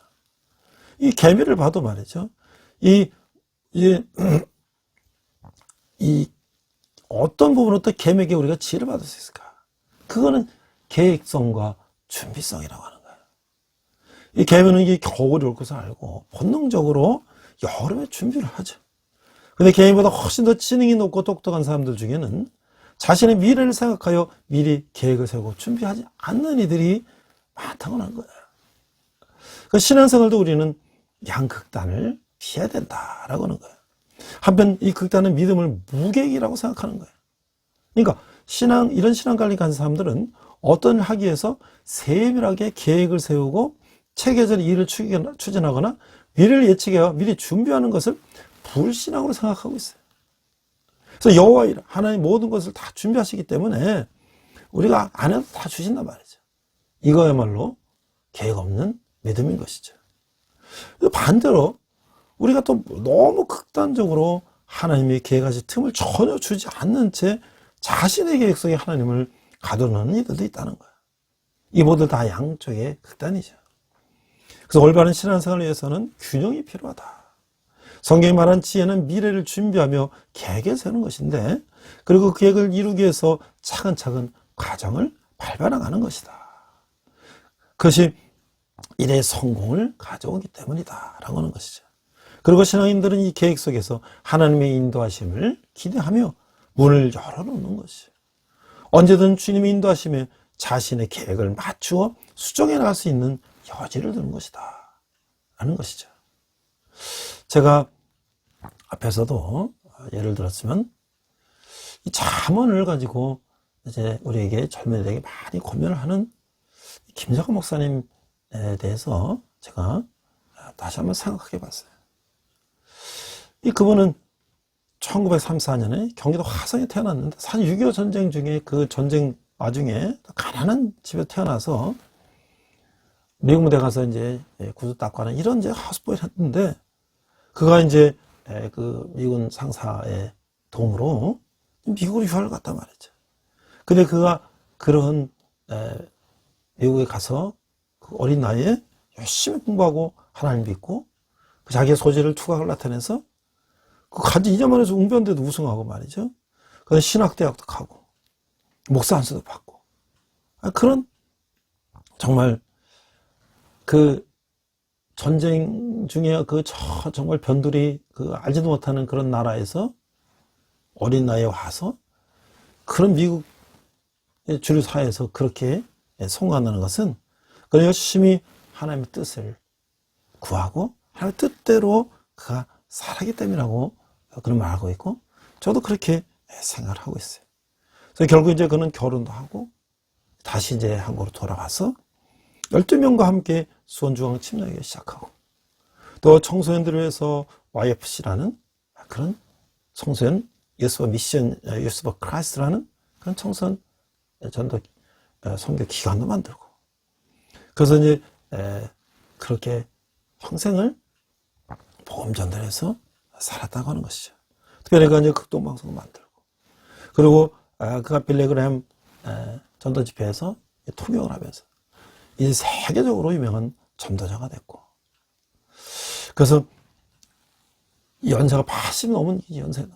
[SPEAKER 4] 이 개미를 봐도 말이죠. 이 어떤 부분으로부터 개미에게 우리가 지혜를 받을 수 있을까? 그거는 계획성과 준비성이라고 하는 거예요. 이 개미는 이게 겨울이 올 것을 알고 본능적으로 여름에 준비를 하죠. 근데 개미보다 훨씬 더 지능이 높고 똑똑한 사람들 중에는 자신의 미래를 생각하여 미리 계획을 세우고 준비하지 않는 이들이 많다고 하는 거예요. 그 신앙생활도 우리는 양극단을 피해야 된다라고 하는 거예요. 한편 이 극단은 믿음을 무계획이라고 생각하는 거예요. 그러니까 이런 신앙관리 간 사람들은 어떤 일을 하기 위해서 세밀하게 계획을 세우고 체계적인 일을 추진하거나 미래를 예측해야 미리 준비하는 것을 불신앙으로 생각하고 있어요. 그래서 여호와 하나님 모든 것을 다 준비하시기 때문에 우리가 안 해도 다 주신단 말이죠. 이거야말로 계획 없는 믿음인 것이죠. 반대로 우리가 또 너무 극단적으로 하나님이 계획하실 틈을 전혀 주지 않는 채 자신의 계획 속에 하나님을 가둬놓는 이들도 있다는 거예요. 이 모두 다 양쪽의 극단이죠. 그래서 올바른 신앙생활을 위해서는 균형이 필요하다. 성경이 말한 지혜는 미래를 준비하며 계획을 세우는 것인데, 그리고 그 계획을 이루기 위해서 차근차근 과정을 밟아나가는 것이다. 그것이 일의 성공을 가져오기 때문이다 라고 하는 것이죠. 그리고 신앙인들은 이 계획 속에서 하나님의 인도하심을 기대하며 문을 열어놓는 것이죠. 언제든 주님의 인도하심에 자신의 계획을 맞추어 수정해 나갈 수 있는 여지를 두는 것이다 라는 것이죠. 제가 앞에서도 예를 들었지만 이 잠언을 가지고 이제 우리에게 젊은이들에게 많이 고민을 하는 김정환 목사님에 대해서 제가 다시 한번 생각해 봤어요. 그분은 1934년에 경기도 화성에 태어났는데 사실 6.25 전쟁 중에 그 전쟁 와중에 가난한 집에 태어나서 미국 무대 가서 이제 구두 닦고 하는 이런 이제 하우스보이를 했는데, 그가 이제 그 미군 상사의 도움으로 미국으로 유학을 갔단 말이죠. 근데 그가 그런 미국에 가서 그 어린 나이에 열심히 공부하고 하나님 믿고 자기의 소질을 투각을 나타내서 그 간지 2년만 해서 웅변대도 우승하고 말이죠. 그다음에 신학대학도 가고 목사 안수도 받고, 그런 정말 그 전쟁 중에 정말 변두리 알지도 못하는 그런 나라에서 어린 나이에 와서 그런 미국의 주류 사회에서 그렇게 성공한다는 것은 그는 열심히 하나님의 뜻을 구하고 하나님의 뜻대로 그가 살았기 때문이라고 그런 말을 하고 있고, 저도 그렇게 생각을 하고 있어요. 그래서 결국 이제 그는 결혼도 하고 다시 이제 한국으로 돌아와서 12명과 함께 수원중앙 침략하기 시작하고, 또 청소년들을 위해서 YFC라는 그런 청소년 유스 미션 유스 오브 크라이스트라는 그런 청소년 전도 선교 기관도 만들고, 그래서 이제 그렇게 평생을 복음 전달해서 살았다고 하는 것이죠. 특별히 그가 이제 극동방송을 만들고, 그리고 그가 빌리그램 전도 집회에서 통역을 하면서 이 세계적으로 유명한 전도자가 됐고, 그래서 연세가 80 넘은 연세도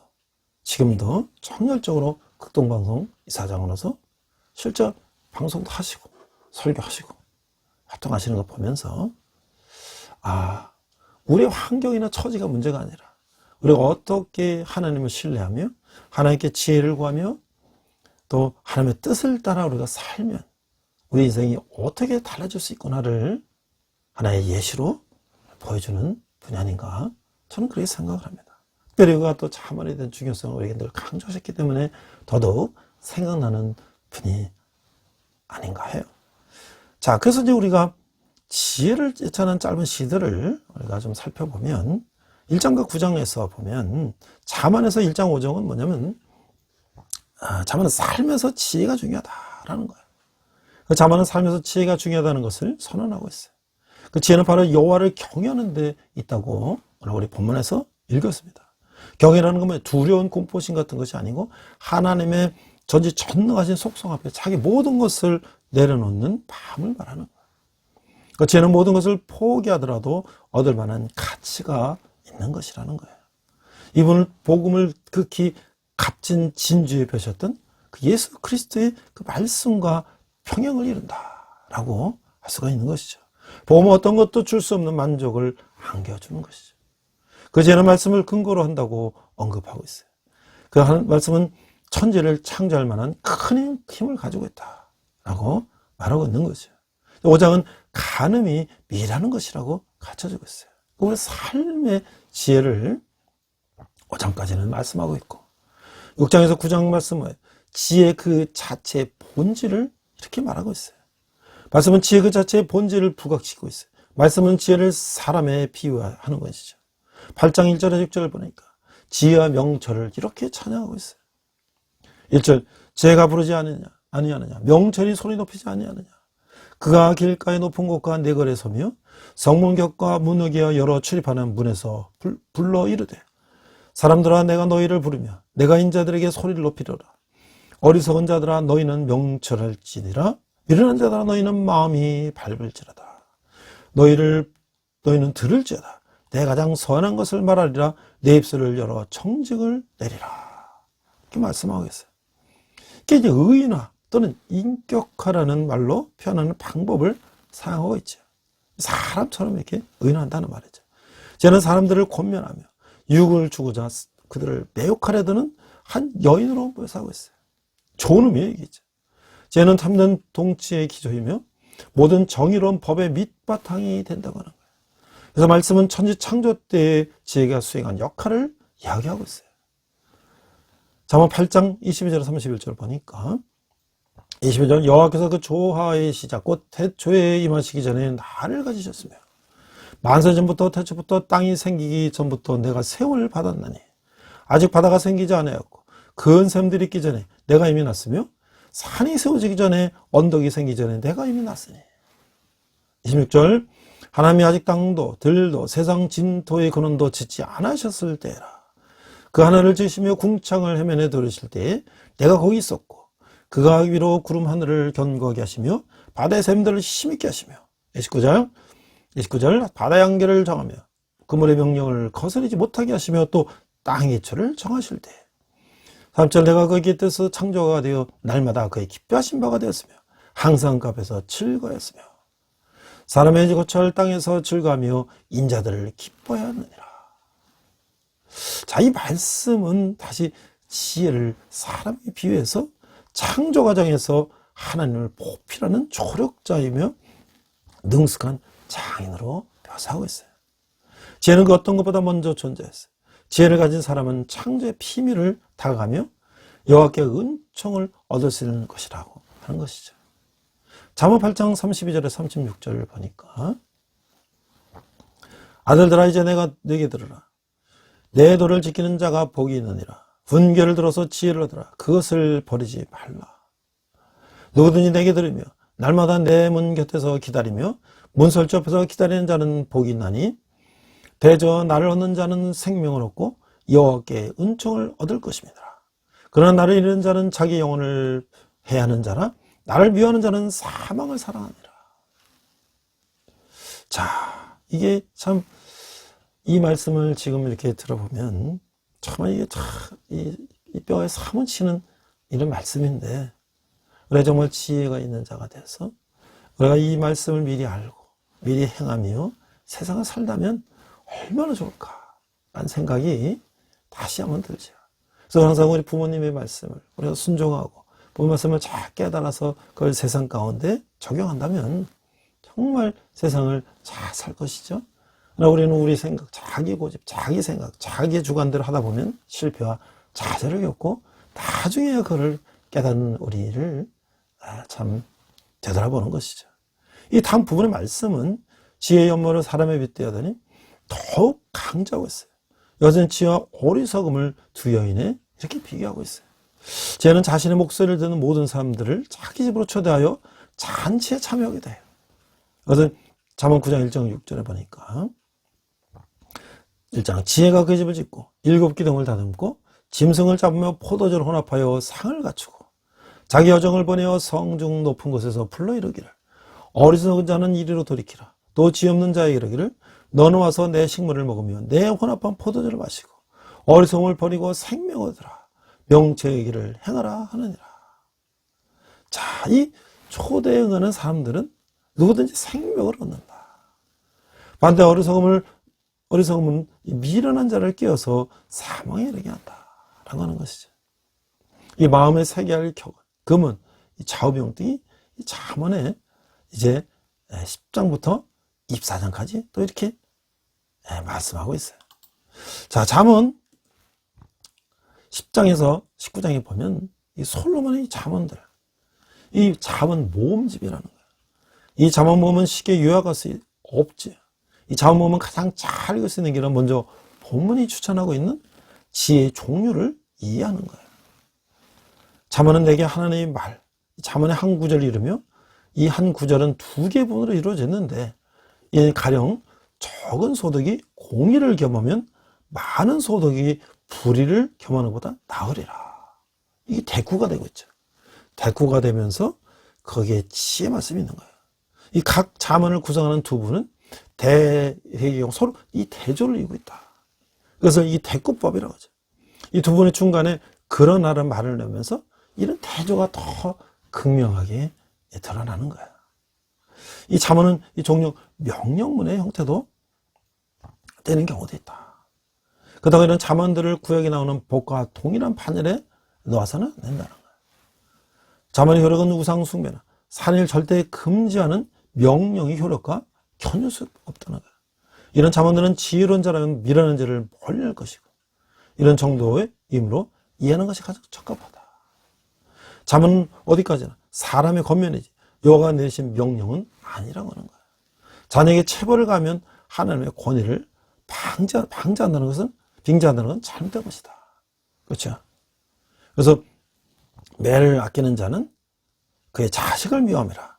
[SPEAKER 4] 지금도 정열적으로 극동방송 이사장으로서 실제 방송도 하시고 설교하시고 활동하시는 거 보면서 우리의 환경이나 처지가 문제가 아니라 우리가 어떻게 하나님을 신뢰하며 하나님께 지혜를 구하며 또 하나님의 뜻을 따라 우리가 살면 우리 인생이 어떻게 달라질 수 있구나를 하나의 예시로 보여주는 분이 아닌가, 저는 그렇게 생각을 합니다. 특별히 우리가 또 자문에 대한 중요성을 우리에게 늘 강조하셨기 때문에 더더욱 생각나는 분이 아닌가 해요. 자, 그래서 이제 우리가 지혜를 예찬한 짧은 시들을 우리가 좀 살펴보면 1장과 9장에서 보면 자만에서 1장 5장은 뭐냐면 자만은 살면서 지혜가 중요하다라는 거예요. 그 자만은 살면서 지혜가 중요하다는 것을 선언하고 있어요. 그 지혜는 바로 여호와를 경외하는 데 있다고 우리 본문에서 읽었습니다. 경외라는 건 뭐예요? 두려운 공포심 같은 것이 아니고 하나님의 전지전능하신 속성 앞에 자기 모든 것을 내려놓는 마음을 말하는 거예요. 그 지혜는 모든 것을 포기하더라도 얻을 만한 가치가 있는 것이라는 거예요. 이분을 복음을 극히 값진 진주에 벼셨던 그 예수 그리스도의 그 말씀과 평행을 이룬다라고 할 수가 있는 것이죠. 복음은 어떤 것도 줄 수 없는 만족을 안겨주는 것이죠. 그 지혜는 말씀을 근거로 한다고 언급하고 있어요. 그 말씀은 천지를 창조할 만한 큰 힘을 가지고 있다라고 말하고 있는 거죠. 5장은 간음이 미라는 것이라고 가르쳐주고 있어요. 우리 삶의 지혜를 5장까지는 말씀하고 있고 6장에서 9장 말씀은 지혜 그 자체의 본질을 이렇게 말하고 있어요. 말씀은 지혜 그 자체의 본질을 부각시키고 있어요. 말씀은 지혜를 사람에 비유하는 것이죠. 8장 1절에 6절을 보니까 지혜와 명철을 이렇게 찬양하고 있어요. 1절 지혜가 부르지 아니하느냐 명철이 소리 높이지 아니하느냐 그가 길가의 높은 곳과 내거리에 서며 성문 곁과 문에게 여러 출입하는 문에서 불러 이르되 사람들아 내가 너희를 부르며 내가 인자들에게 소리를 높이려라 어리석은 자들아 너희는 명철할지니라 미련한 자들아 너희는 마음이 밟을지라다 너희는 들을지어다 내 가장 선한 것을 말하리라 내 입술을 열어 청직을 내리라 이렇게 말씀하고 있어요. 이게 이제 의인화 또는 인격화라는 말로 표현하는 방법을 사용하고 있죠. 사람처럼 이렇게 의인화한다는 말이죠. 쟤는 사람들을 권면하며 유익을 주고자 그들을 매혹하려 드는 한 여인으로 묘사하고 있어요. 좋은 의미의 얘기죠. 쟤는 참된 통치의 기초이며 모든 정의로운 법의 밑바탕이 된다고 하는 거예요. 그래서 말씀은 천지 창조 때의 지혜가 수행한 역할을 이야기하고 있어요. 잠언 8장 22절 31절 보니까 22절 여호와께서 그 조화의 시작 곧 태초에 임하시기 전에 나를 가지셨으며 만세 전부터 태초부터 땅이 생기기 전부터 내가 세월을 받았나니 아직 바다가 생기지 아니하였고 큰 샘들이 있기 전에 내가 이미 났으며 산이 세워지기 전에 언덕이 생기기 전에 내가 이미 났으니 26절 하나님이 아직 땅도 들도 세상 진토의 근원도 짓지 않으셨을 때라 그 하늘을 지으시며 궁창을 해면에 두르실 때에 내가 거기 있었고 그가 위로 구름 하늘을 견고하게 하시며 바다의 샘들을 힘있게 하시며 29절 바다의 한계를 정하며 그물의 명령을 거스르지 못하게 하시며 또 땅의 기초를 정하실 때 3절 내가 그의 뜻에서 창조가 되어 날마다 그의 기뻐하신 바가 되었으며 항상 그 앞에서 즐거웠으며 사람의 거처할 땅에서 즐거하며 인자들을 기뻐해야 하느니라. 자, 이 말씀은 다시 지혜를 사람에 비유해서 창조 과정에서 하나님을 보필하는 조력자이며 능숙한 장인으로 묘사하고 있어요. 지혜는 그 어떤 것보다 먼저 존재했어요. 지혜를 가진 사람은 창조의 비밀을 다가가며 여호와께 은총을 얻을 수 있는 것이라고 하는 것이죠. 잠언 8장 32절에 36절을 보니까 아들들아 이제 내가 네게 들으라 내 도를 지키는 자가 복이 있느니라 분별을 들어서 지혜를 얻으라 그것을 버리지 말라 누구든지 내게 들으며 날마다 내 문 곁에서 기다리며 문설주 앞에서 기다리는 자는 복이 있나니 대저 나를 얻는 자는 생명을 얻고 여호와께 은총을 얻을 것입니다. 그러나 나를 잃는 자는 자기 영혼을 해하는 자라 나를 미워하는 자는 사망을 사랑하니라. 자, 이게 참 이 말씀을 지금 이렇게 들어보면 정말 이게 참 이 뼈에 사무치는 이런 말씀인데 우리가 정말 지혜가 있는 자가 돼서 우리가 이 말씀을 미리 알고 미리 행하며 세상을 살다면 얼마나 좋을까 라는 생각이 다시 한번 들자. 그래서 항상 우리 부모님의 말씀을 우리가 순종하고 부모 말씀을 잘 깨달아서 그걸 세상 가운데 적용한다면 정말 세상을 잘 살 것이죠. 그러나 우리는 우리 생각, 자기 고집, 자기 생각, 자기의 주관대로 하다 보면 실패와 좌절을 겪고 나중에야 그를 깨닫는 우리를 참 되돌아보는 것이죠. 이 다음 부분의 말씀은 지혜의 연모를 사람에 빗대어더니 더욱 강조하고 있어요. 여전 지혜와 어리석음을 두 여인에 이렇게 비교하고 있어요. 지혜는 자신의 목소리를 듣는 모든 사람들을 자기 집으로 초대하여 잔치에 참여하게 돼요. 그래서 잠언 9장 1절 6절에 보니까 1장 지혜가 그 집을 짓고 7 기둥을 다듬고 짐승을 잡으며 포도주를 혼합하여 상을 갖추고 자기 여정을 보내어 성중 높은 곳에서 불러 이르기를 어리석은 자는 이리로 돌이키라. 또 지혜 없는 자에게 이르기를 너는 와서 내 식물을 먹으며 내 혼합한 포도주를 마시고 어리석음을 버리고 생명을 얻으라. 명철의 길을 행하라 하느니라. 자, 이 초대에 응하는 사람들은 누구든지 생명을 얻는다. 반대 어리석음은 미련한 자를 깨어서 사망에 이르게 한다. 라고 하는 것이죠. 이 마음에 새게 할 격은, 금은, 이 좌우병등이 이 잠언에 이제 10장부터 24장까지 또 이렇게 말씀하고 있어요. 자, 잠언 10장에서 19장에 보면 이 솔로몬의 잠언들, 이 잠언 모음집이라는 거예요. 이 잠언 모음은 쉽게 요약할 수 없지. 이 잠언 모음은 가장 잘 읽을 수 있는 길은 먼저 본문이 추천하고 있는 지혜의 종류를 이해하는 거예요. 잠언은 내게 하나님의 말, 잠언의 한 구절을 이루며 이 한 구절은 2개 부분으로 이루어졌는데 이 가령 적은 소득이 공의를 겸하면 많은 소득이 불의를 겸하는 것보다 나으리라. 이게 대꾸가 되고 있죠. 대꾸가 되면서 거기에 지혜 말씀이 있는 거예요. 이 각 잠언을 구성하는 두 부는 대경우 서로 이 대조를 이루고 있다. 그래서 이 대꾸법이라고 하죠. 이 두 분의 중간에 그러나라는 말을 넣으면서 이런 대조가 더 극명하게 드러나는 거예요. 이 잠언은 이 종종 명령문의 형태도 되는 경우도 있다. 그러다가 이런 잠언들을 구역에 나오는 복과 동일한 판결에 놓아서는 안 된다는 거예요. 잠언의 효력은 우상 숭배나 살인을 절대 금지하는 명령의 효력과 견줄 수 없다는 거예요. 이런 잠언들은 지혜로운 자라면 미련한 죄를 멀리 할 것이고 이런 정도의 의미로 이해하는 것이 가장 적합하다. 잠언은 어디까지나 사람의 겉면이지 여호와가 내리신 명령은 아니라고 하는 거예요. 자녀에게 체벌을 가하면 하나님의 권위를 빙자한다는 것은 잘못된 것이다. 그렇죠? 그래서 매를 아끼는 자는 그의 자식을 미워함이라.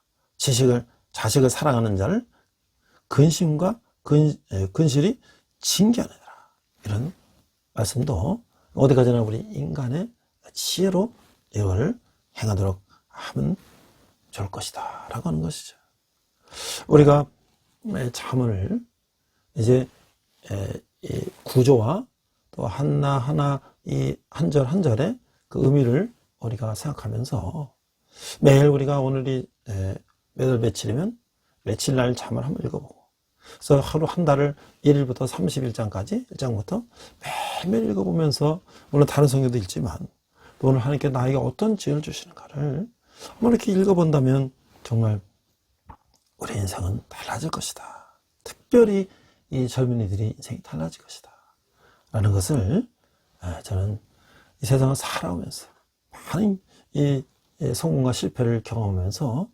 [SPEAKER 4] 자식을 사랑하는 자를 근심과 근실이 징계하느니라. 이런 말씀도 어디까지나 우리 인간의 지혜로 이걸 행하도록 하면 좋을 것이다 라고 하는 것이죠. 우리가 잠언을 이제 이 구조와 또 하나하나 이 한 절 한 절의 그 의미를 우리가 생각하면서 매일 우리가 오늘이 매달 며칠이면 며칠 날 잠을 한번 읽어보고 그래서 하루 한 달을 1일부터 31장까지 1장부터 매일매일 읽어보면서 물론 다른 성경도 읽지만 또 오늘 하나님께 나에게 어떤 지혜를 주시는가를 한번 이렇게 읽어본다면 정말 우리 인생은 달라질 것이다. 특별히 이 젊은이들이 인생이 달라질 것이다. 라는 것을 저는 이 세상을 살아오면서 많은 이 성공과 실패를 경험하면서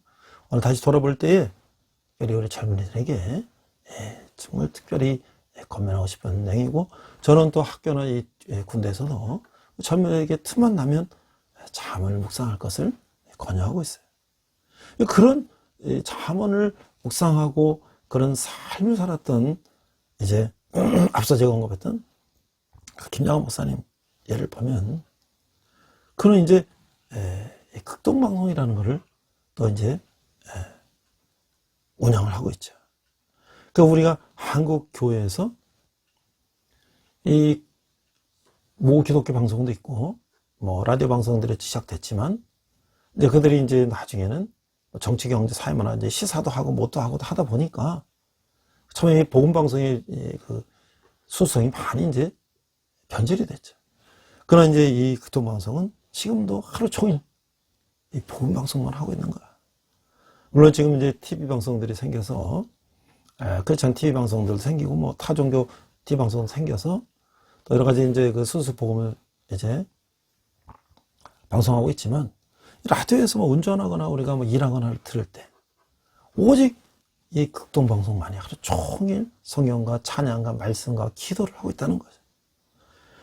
[SPEAKER 4] 오늘 다시 돌아볼 때에 우리 젊은이들에게 정말 특별히 권면하고 싶은 내용이고 저는 또 학교나 이 군대에서도 젊은이에게 틈만 나면 잠언을 묵상할 것을 권유하고 있어요. 그런 잠언을 묵상하고 그런 삶을 살았던 이제 앞서 제가 언급했던 김장원 목사님 예를 보면 그는 이제 극동방송이라는 것을 또 이제 운영을 하고 있죠. 그러니까 우리가 한국 교회에서 이 모 기독교 방송도 있고 뭐 라디오 방송들이 시작됐지만 이제 그들이 이제 나중에는 정치, 경제, 사회문화 이제 시사도 하고 뭣도 하고 하다 보니까 처음에 복음 방송의 그 순수성이 많이 이제 변질이 됐죠. 그러나 이제 이 극동방송은 지금도 하루 종일 이 복음 방송만 하고 있는 거야. 물론 지금 이제 TV 방송들이 생겨서, 크리스찬 TV 방송들도 생기고, 뭐, 타 종교 TV 방송 생겨서, 또 여러 가지 이제 그 순수 복음을 이제 방송하고 있지만, 라디오에서 뭐 운전하거나 우리가 뭐 일하거나 들을 때, 오직 이 극동방송만이 하루 종일 성경과 찬양과 말씀과 기도를 하고 있다는 거죠.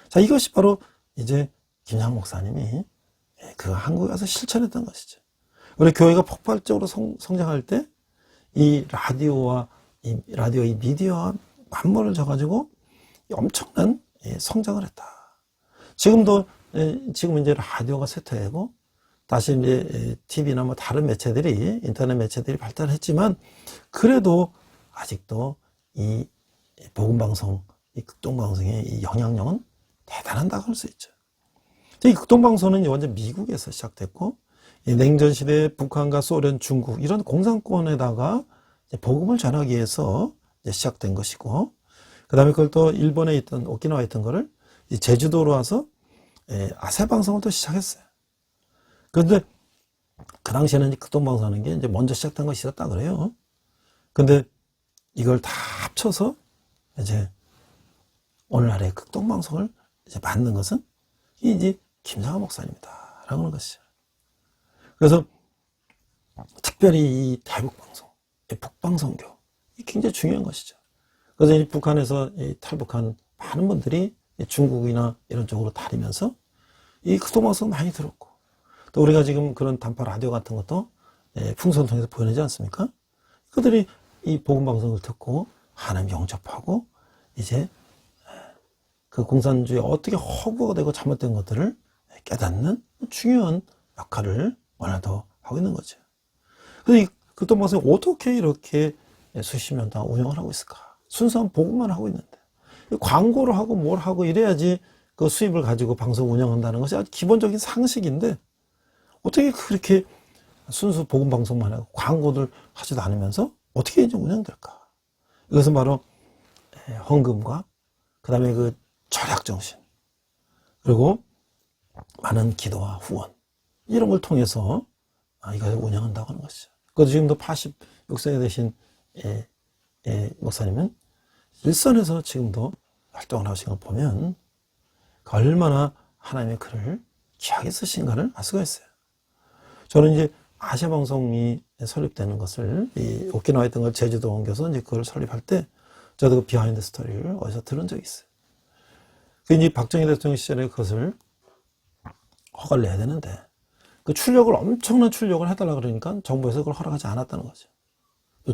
[SPEAKER 4] 자, 이것이 바로 이제 김양 목사님이 그 한국에 가서 실천했던 것이죠. 우리 교회가 폭발적으로 성장할 때 이 라디오와 이 미디어와 맞물을 져가지고 엄청난 성장을 했다. 지금도 지금 이제 라디오가 쇠퇴하고 다시 이제 TV나 뭐 다른 매체들이 인터넷 매체들이 발달했지만 그래도 아직도 이 복음 방송, 이 극동 방송의 이 영향력은 대단하다고 할 수 있죠. 이 극동 방송은 완전 미국에서 시작됐고 이 냉전 시대에 북한과 소련, 중국 이런 공산권에다가 복음을 전하기 위해서 시작된 것이고, 그 다음에 그걸 또 일본에 있던 오키나와에 있던 거를 제주도로 와서 아세 방송을 또 시작했어요. 그런데 그 당시에는 극동 방송하는 게 이제 먼저 시작된 것이 있었다 그래요. 근데 이걸 다 합쳐서 이제 오늘날의 극동 방송을 이제 만든 것은 이제 김상하 목사님이다 라고 하는 것이죠. 그래서 특별히 이 대북방송, 북방선교, 이 굉장히 중요한 것이죠. 그래서 이 북한에서 탈북한 많은 분들이 중국이나 이런 쪽으로 다니면서 이 극동방송 많이 들었고, 또 우리가 지금 그런 단파 라디오 같은 것도 풍선을 통해서 보내지 않습니까? 그들이 이 복음방송을 듣고 하나님 영접하고 이제 그 공산주의에 어떻게 허구가 되고 잘못된 것들을 깨닫는 중요한 역할을 오늘도 하고 있는 거죠. 근데 이 극동방송이 어떻게 이렇게 수십 년 동안 운영을 하고 있을까? 순수한 복음만 하고 있는데 광고를 하고 뭘 하고 이래야지 그 수입을 가지고 방송 운영한다는 것이 아주 기본적인 상식인데 어떻게 그렇게 순수 복음 방송만 하고 광고들 하지도 않으면서 어떻게 이제 운영될까? 이것은 바로 헌금과 그 다음에 그 절약정신 그리고 많은 기도와 후원 이런 걸 통해서 이걸 운영한다고 하는 것이죠. 그래서 지금도 86세가 되신 목사님은 일선에서 지금도 활동을 하시는 걸 보면 얼마나 하나님의 글을 귀하게 쓰신가를 알 수가 있어요. 저는 이제 아시아 방송이 설립되는 것을 이 오키나와에 있던 걸 제주도 옮겨서 이제 그걸 설립할 때 저도 그 비하인드 스토리를 어디서 들은 적이 있어요. 그 이제 박정희 대통령 시절에 그것을 허가를 내야 되는데 그 출력을 엄청난 출력을 해달라 그러니까 정부에서 그걸 허락하지 않았다는 거죠.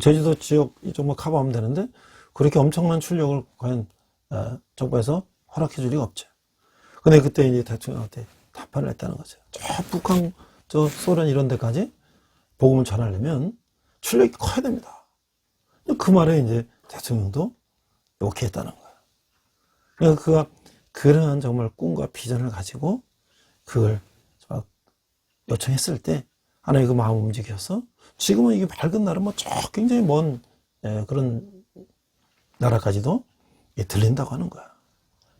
[SPEAKER 4] 제주도 지역 이쪽 뭐 커버하면 되는데 그렇게 엄청난 출력을 과연 정부에서 허락해 줄 리가 없죠. 근데 그때 이제 대통령한테 답변을 했다는 거죠. 저 북한, 저 소련 이런 데까지 복음을 전하려면 출력이 커야 됩니다. 그 말에 이제 대통령도 오케이 했다는 거예요. 그러니까 그가 그러한 정말 꿈과 비전을 가지고 그걸 요청했을 때 하나의 그 마음을 움직여서 지금은 이게 밝은 나라 뭐 저 굉장히 먼 그런 나라까지도 들린다고 하는 거야.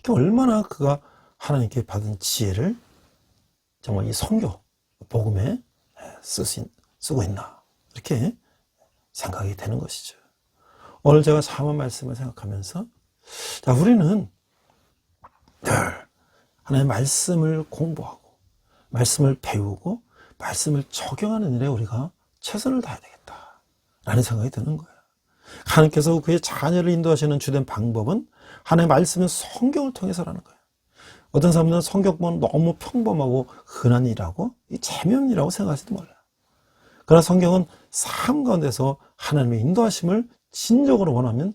[SPEAKER 4] 얼마나 그가 하나님께 받은 지혜를 정말 이 선교, 복음에 쓰고 있나 이렇게 생각이 되는 것이죠. 오늘 제가 사모한 말씀을 생각하면서 자, 우리는 늘 하나님의 말씀을 공부하고 말씀을 배우고 말씀을 적용하는 일에 우리가 최선을 다해야 되겠다라는 생각이 드는 거예요. 하나님께서 그의 자녀를 인도하시는 주된 방법은 하나님의 말씀은 성경을 통해서라는 거예요. 어떤 사람들은 성경 보면 너무 평범하고 흔한 일하고 재미없는 일이라고 생각할지도 몰라요. 그러나 성경은 삶 가운데서 하나님의 인도하심을 진정으로 원하면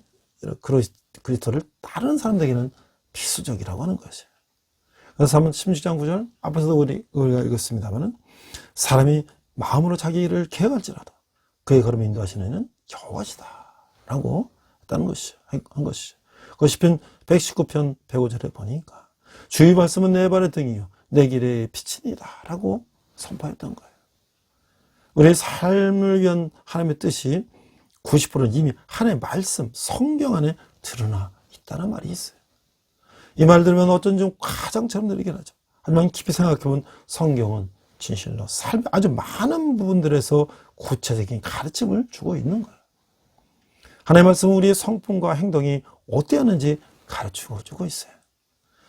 [SPEAKER 4] 그리스도를 따르는 사람들에게는 필수적이라고 하는 것이에요. 그래서 한번 16장 9절 앞에서도 우리가 읽었습니다만은 사람이 마음으로 자기 일을 계획할지라도 그의 걸음을 인도하시는 이는 여호와시다 라고 했다는 것이죠. 한 것이죠. 그 시편 119편 105절에 보니까 주의 말씀은 내 발의 등이요 내 길의 빛이니라 라고 선포했던 거예요. 우리의 삶을 위한 하나님의 뜻이 90%는 이미 하나님의 말씀, 성경 안에 드러나 있다는 말이 있어요. 이 말 들으면 어쩐지 과장처럼 들리긴 하죠. 하지만 깊이 생각해보면 성경은 진실로 삶의 아주 많은 부분들에서 구체적인 가르침을 주고 있는 거예요. 하나님의 말씀은 우리의 성품과 행동이 어떠했는지 가르치고 주고 있어요.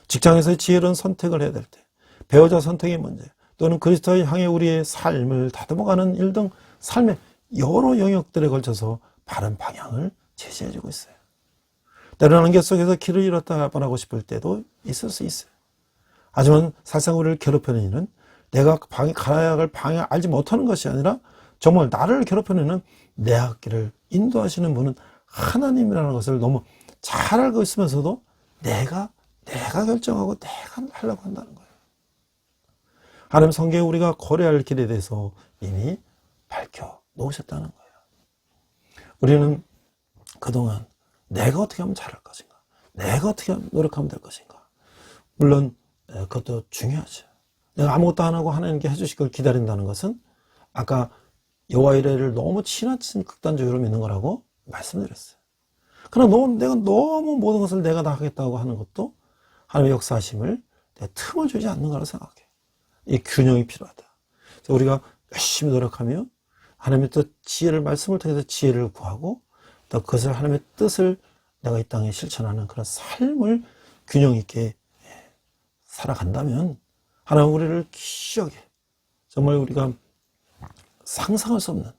[SPEAKER 4] 직장에서의 지혜로운 선택을 해야 될 때, 배우자 선택의 문제, 또는 그리스도를 향해 우리의 삶을 다듬어가는 일 등 삶의 여러 영역들에 걸쳐서 바른 방향을 제시해주고 있어요. 때로는 안개 속에서 길을 잃었다 말하고 싶을 때도 있을 수 있어요. 하지만 사실상 우리를 괴롭히는 일은 내가 가야 할 방향을 알지 못하는 것이 아니라 정말 나를 괴롭히는 일은 내 앞길을 인도하시는 분은 하나님이라는 것을 너무 잘 알고 있으면서도 내가 결정하고 내가 하려고 한다는 거예요. 하나님 성경에 우리가 걸어야 할 길에 대해서 이미 밝혀 놓으셨다는 거예요. 우리는 그동안 내가 어떻게 하면 잘할 것인가? 내가 어떻게 노력하면 될 것인가? 물론 그것도 중요하죠. 내가 아무것도 안 하고 하나님께 해주실 걸 기다린다는 것은 아까 여호와 이레를 너무 지나친 극단적으로 믿는 거라고 말씀드렸어요. 그러나 내가 너무 모든 것을 내가 다 하겠다고 하는 것도 하나님의 역사하심을 내 틈을 주지 않는 거라고 생각해요. 이 균형이 필요하다. 그래서 우리가 열심히 노력하며 하나님의 또 지혜를 말씀을 통해서 지혜를 구하고 또 그것을 하나님의 뜻을 내가 이 땅에 실천하는 그런 삶을 균형 있게 살아간다면 하나님 우리를 기억에 정말 우리가 상상할 수 없는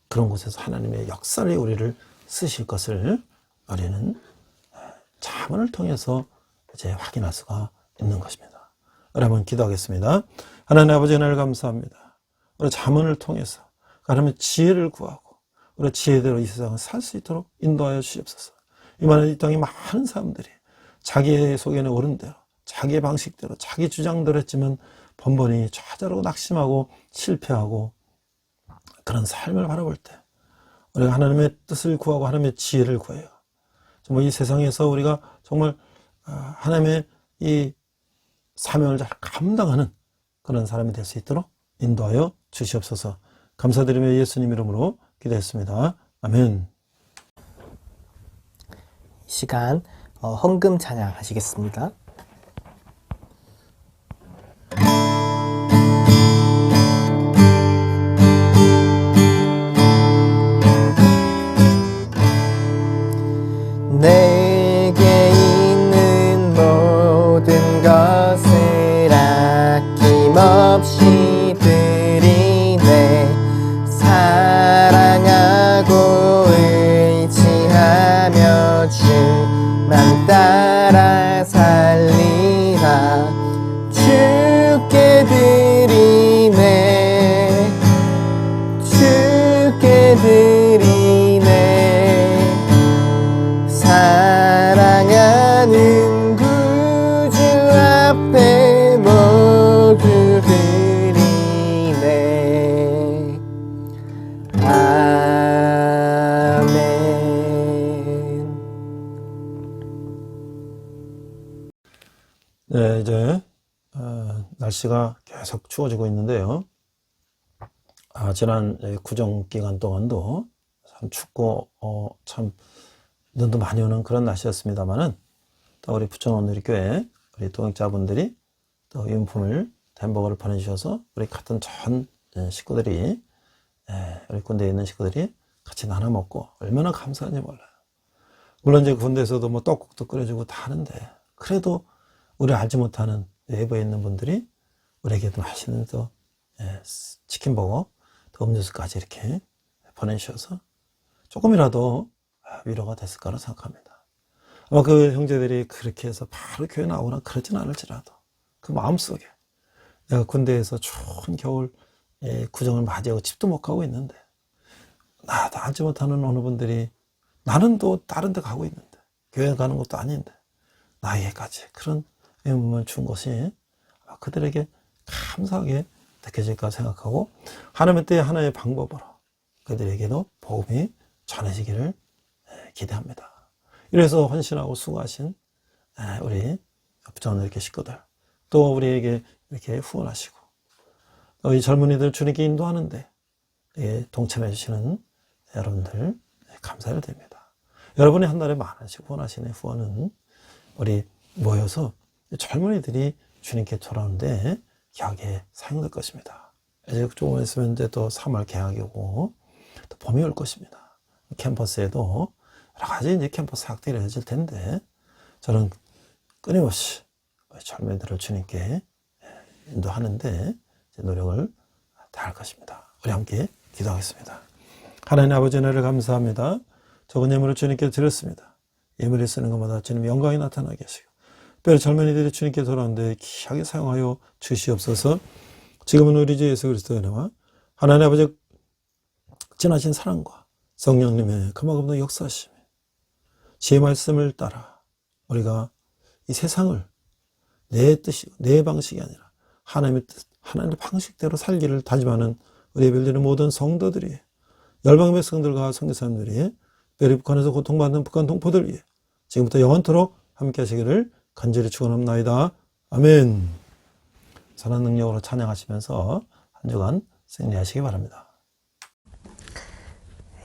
[SPEAKER 4] 그런 곳에서 하나님의 역사를 우리를 쓰실 것을 우리는 잠언을 통해서 이제 확인할 수가 있는 것입니다. 여러분 기도하겠습니다. 하나님 아버지 하나님 감사합니다. 우리 잠언을 통해서 하나님의 지혜를 구하고 우리 지혜대로 이 세상을 살 수 있도록 인도하여 주시옵소서. 이 땅에 많은 사람들이 자기의 속에는 옳은 대로 자기의 방식대로 자기 주장대로 했지만 번번이 좌절하고 낙심하고 실패하고 그런 삶을 바라볼 때 우리가 하나님의 뜻을 구하고 하나님의 지혜를 구해요. 정말 이 세상에서 우리가 정말 하나님의 이 사명을 잘 감당하는 그런 사람이 될 수 있도록 인도하여 주시옵소서. 감사드리며 예수님 이름으로 기도했습니다. 아멘.
[SPEAKER 1] 이 시간 헌금 찬양하시겠습니다. 내게 있는 모든 것을 아낌없이 드리네. 사랑하고 의지하며 주만 따라 살리라. 주께 드리네. 주께 드리네. 사랑하는 구주 앞에 모두 드리네. 아멘.
[SPEAKER 4] 네, 이제 날씨가 계속 추워지고 있는데요. 지난 구정 기간 동안도 참 춥고 참 눈도 많이 오는 그런 날씨였습니다만은 또 우리 부천원누리교회 우리 동역자분들이 또 유품을 햄버거를 보내주셔서 우리 같은 전 식구들이 우리 군대에 있는 식구들이 같이 나눠 먹고 얼마나 감사한지 몰라요. 물론 이제 군대에서도 뭐 떡국도 끓여주고 다 하는데 그래도 우리 알지 못하는 외부에 있는 분들이 우리에게도 맛있는 또 치킨버거 또 음료수까지 이렇게 보내주셔서 조금이라도 위로가 됐을 거라 생각합니다. 아마 그 형제들이 그렇게 해서 바로 교회 나오거나 그러진 않을지라도 그 마음속에 내가 군대에서 추운 겨울 구정을 맞이하고 집도 못 가고 있는데 나도 알지 못하는 어느 분들이 나는 또 다른 데 가고 있는데 교회 가는 것도 아닌데 나에게까지 그런 의문을 준 것이 그들에게 감사하게 느껴질까 생각하고 하나님의 때에 하나의 방법으로 그들에게도 복음이 전해지기를 기대합니다. 이래서 헌신하고 수고하신 우리 부천원누리교회 식구들 또 우리에게 이렇게 후원하시고 이 젊은이들 주님께 인도하는데 동참해 주시는 여러분들 감사를 드립니다. 여러분이 한 달에 만 원씩 후원하시는 후원은 우리 모여서 젊은이들이 주님께 돌아오는데 개학에 사용될 것입니다. 이제 조금 있으면 이제 또 3월 개학이고 또 봄이 올 것입니다. 캠퍼스에도 여러 가지 이제 캠퍼스 학대가 이루어질 텐데 저는 끊임없이 젊은이들을 주님께 인도하는데 노력을 다할 것입니다. 우리 함께 기도하겠습니다. 하나님 아버지 은혜를 감사합니다. 적은 예물을 주님께 드렸습니다. 예물을 쓰는 것마다 주님 영광이 나타나게 하시고 특별히 젊은이들이 주님께 돌아오는데 귀하게 사용하여 주시옵소서. 지금은 우리 주 예수 그리스도의 은혜와 하나님 아버지 진하신 사랑과 성령님의 그만큼의 역사하심에 제 말씀을 따라 우리가 이 세상을 내 뜻이고 내 방식이 아니라 하나님의 뜻, 하나님의 방식대로 살기를 다짐하는 우리 예배드리는 모든 성도들이 열방의 백성들과 선교사님들이 특별히 북한에서 고통받는 북한 동포들 위해 지금부터 영원토록 함께 하시기를 간절히 축원합나이다. 아멘. 선한 능력으로 찬양하시면서 한 주간 승리하시기 바랍니다.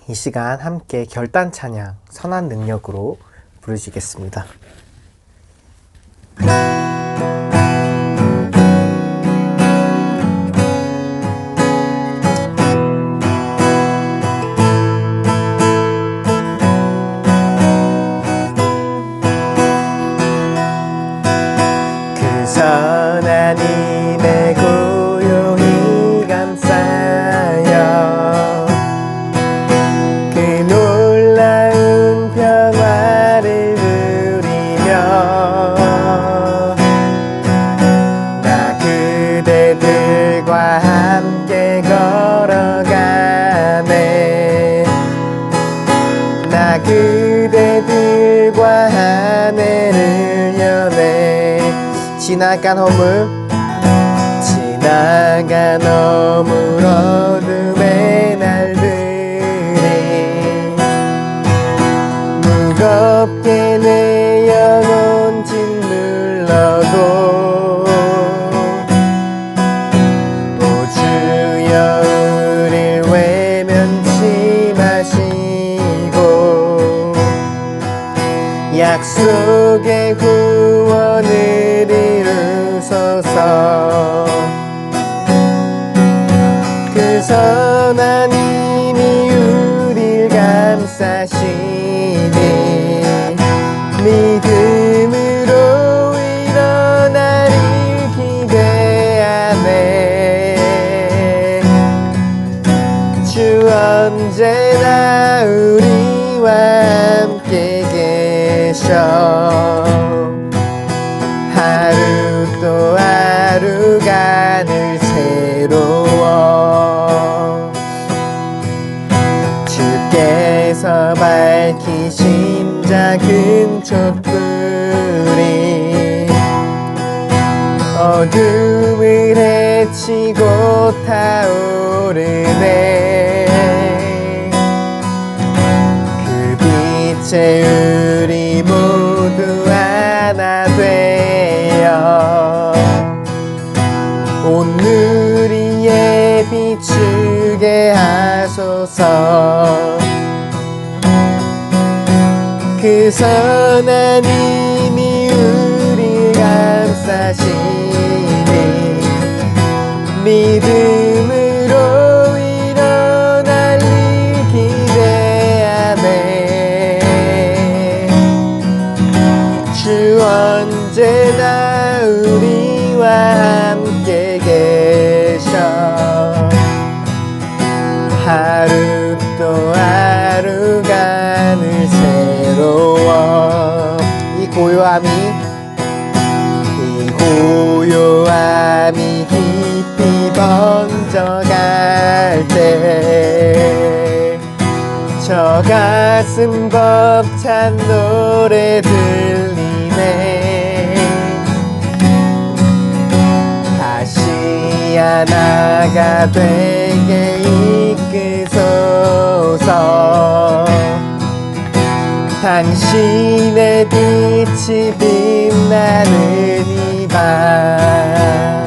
[SPEAKER 1] 이 시간 함께 결단 찬양 선한 능력으로 부르시겠습니다. 그 선한 힘에 고요히 감싸여 그 놀라운 평화를 누리며 나 그대들과 함께 걸어가네 나 그대들과 하늘을 여네 지나간 어물 어둠의 날들이 무겁게 내 영혼 짓눌러도 오 주여 우릴 외면치 마시고 약속의 구원을 이루소서 그 선한 힘이 우릴 감싸시니 믿음으로 일어나를 기대하네 주 언제나 우리와 함께 계셔 하루 또 하루가 늘 새로워 주께서 밝히신 작은 촛불이 어둠을 헤치고 타오르네 그 빛에 우리 모두 하나 되어 온 누리에 비추게 하소서 그 선한 힘이 우리 감싸시니 믿음으로 일어날 일 기대하네 주 언제나 우리와 함께 계셔 하루 또 하루가 늘 새로워 이 고요함이 깊이 번져갈 때 저 가슴 벅찬 노래 들리네 다시 하나가 되게 이끄소서 당신의 빛이 빛나는 이 밤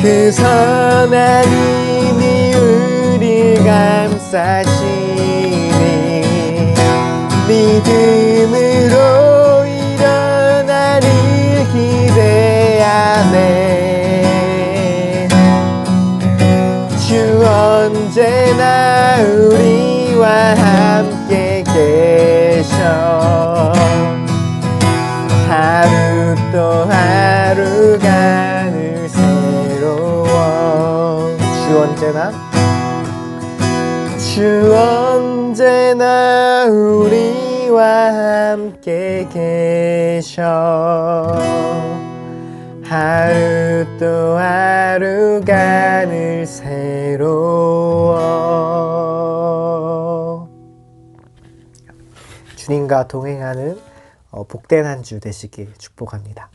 [SPEAKER 1] 그 선한 힘이 우릴 감싸시니 믿음으로 언제나 우리와 함께 계셔 하루 또 하루가 늘 새로워. 주님과 동행하는 복된 한 주 되시길 축복합니다.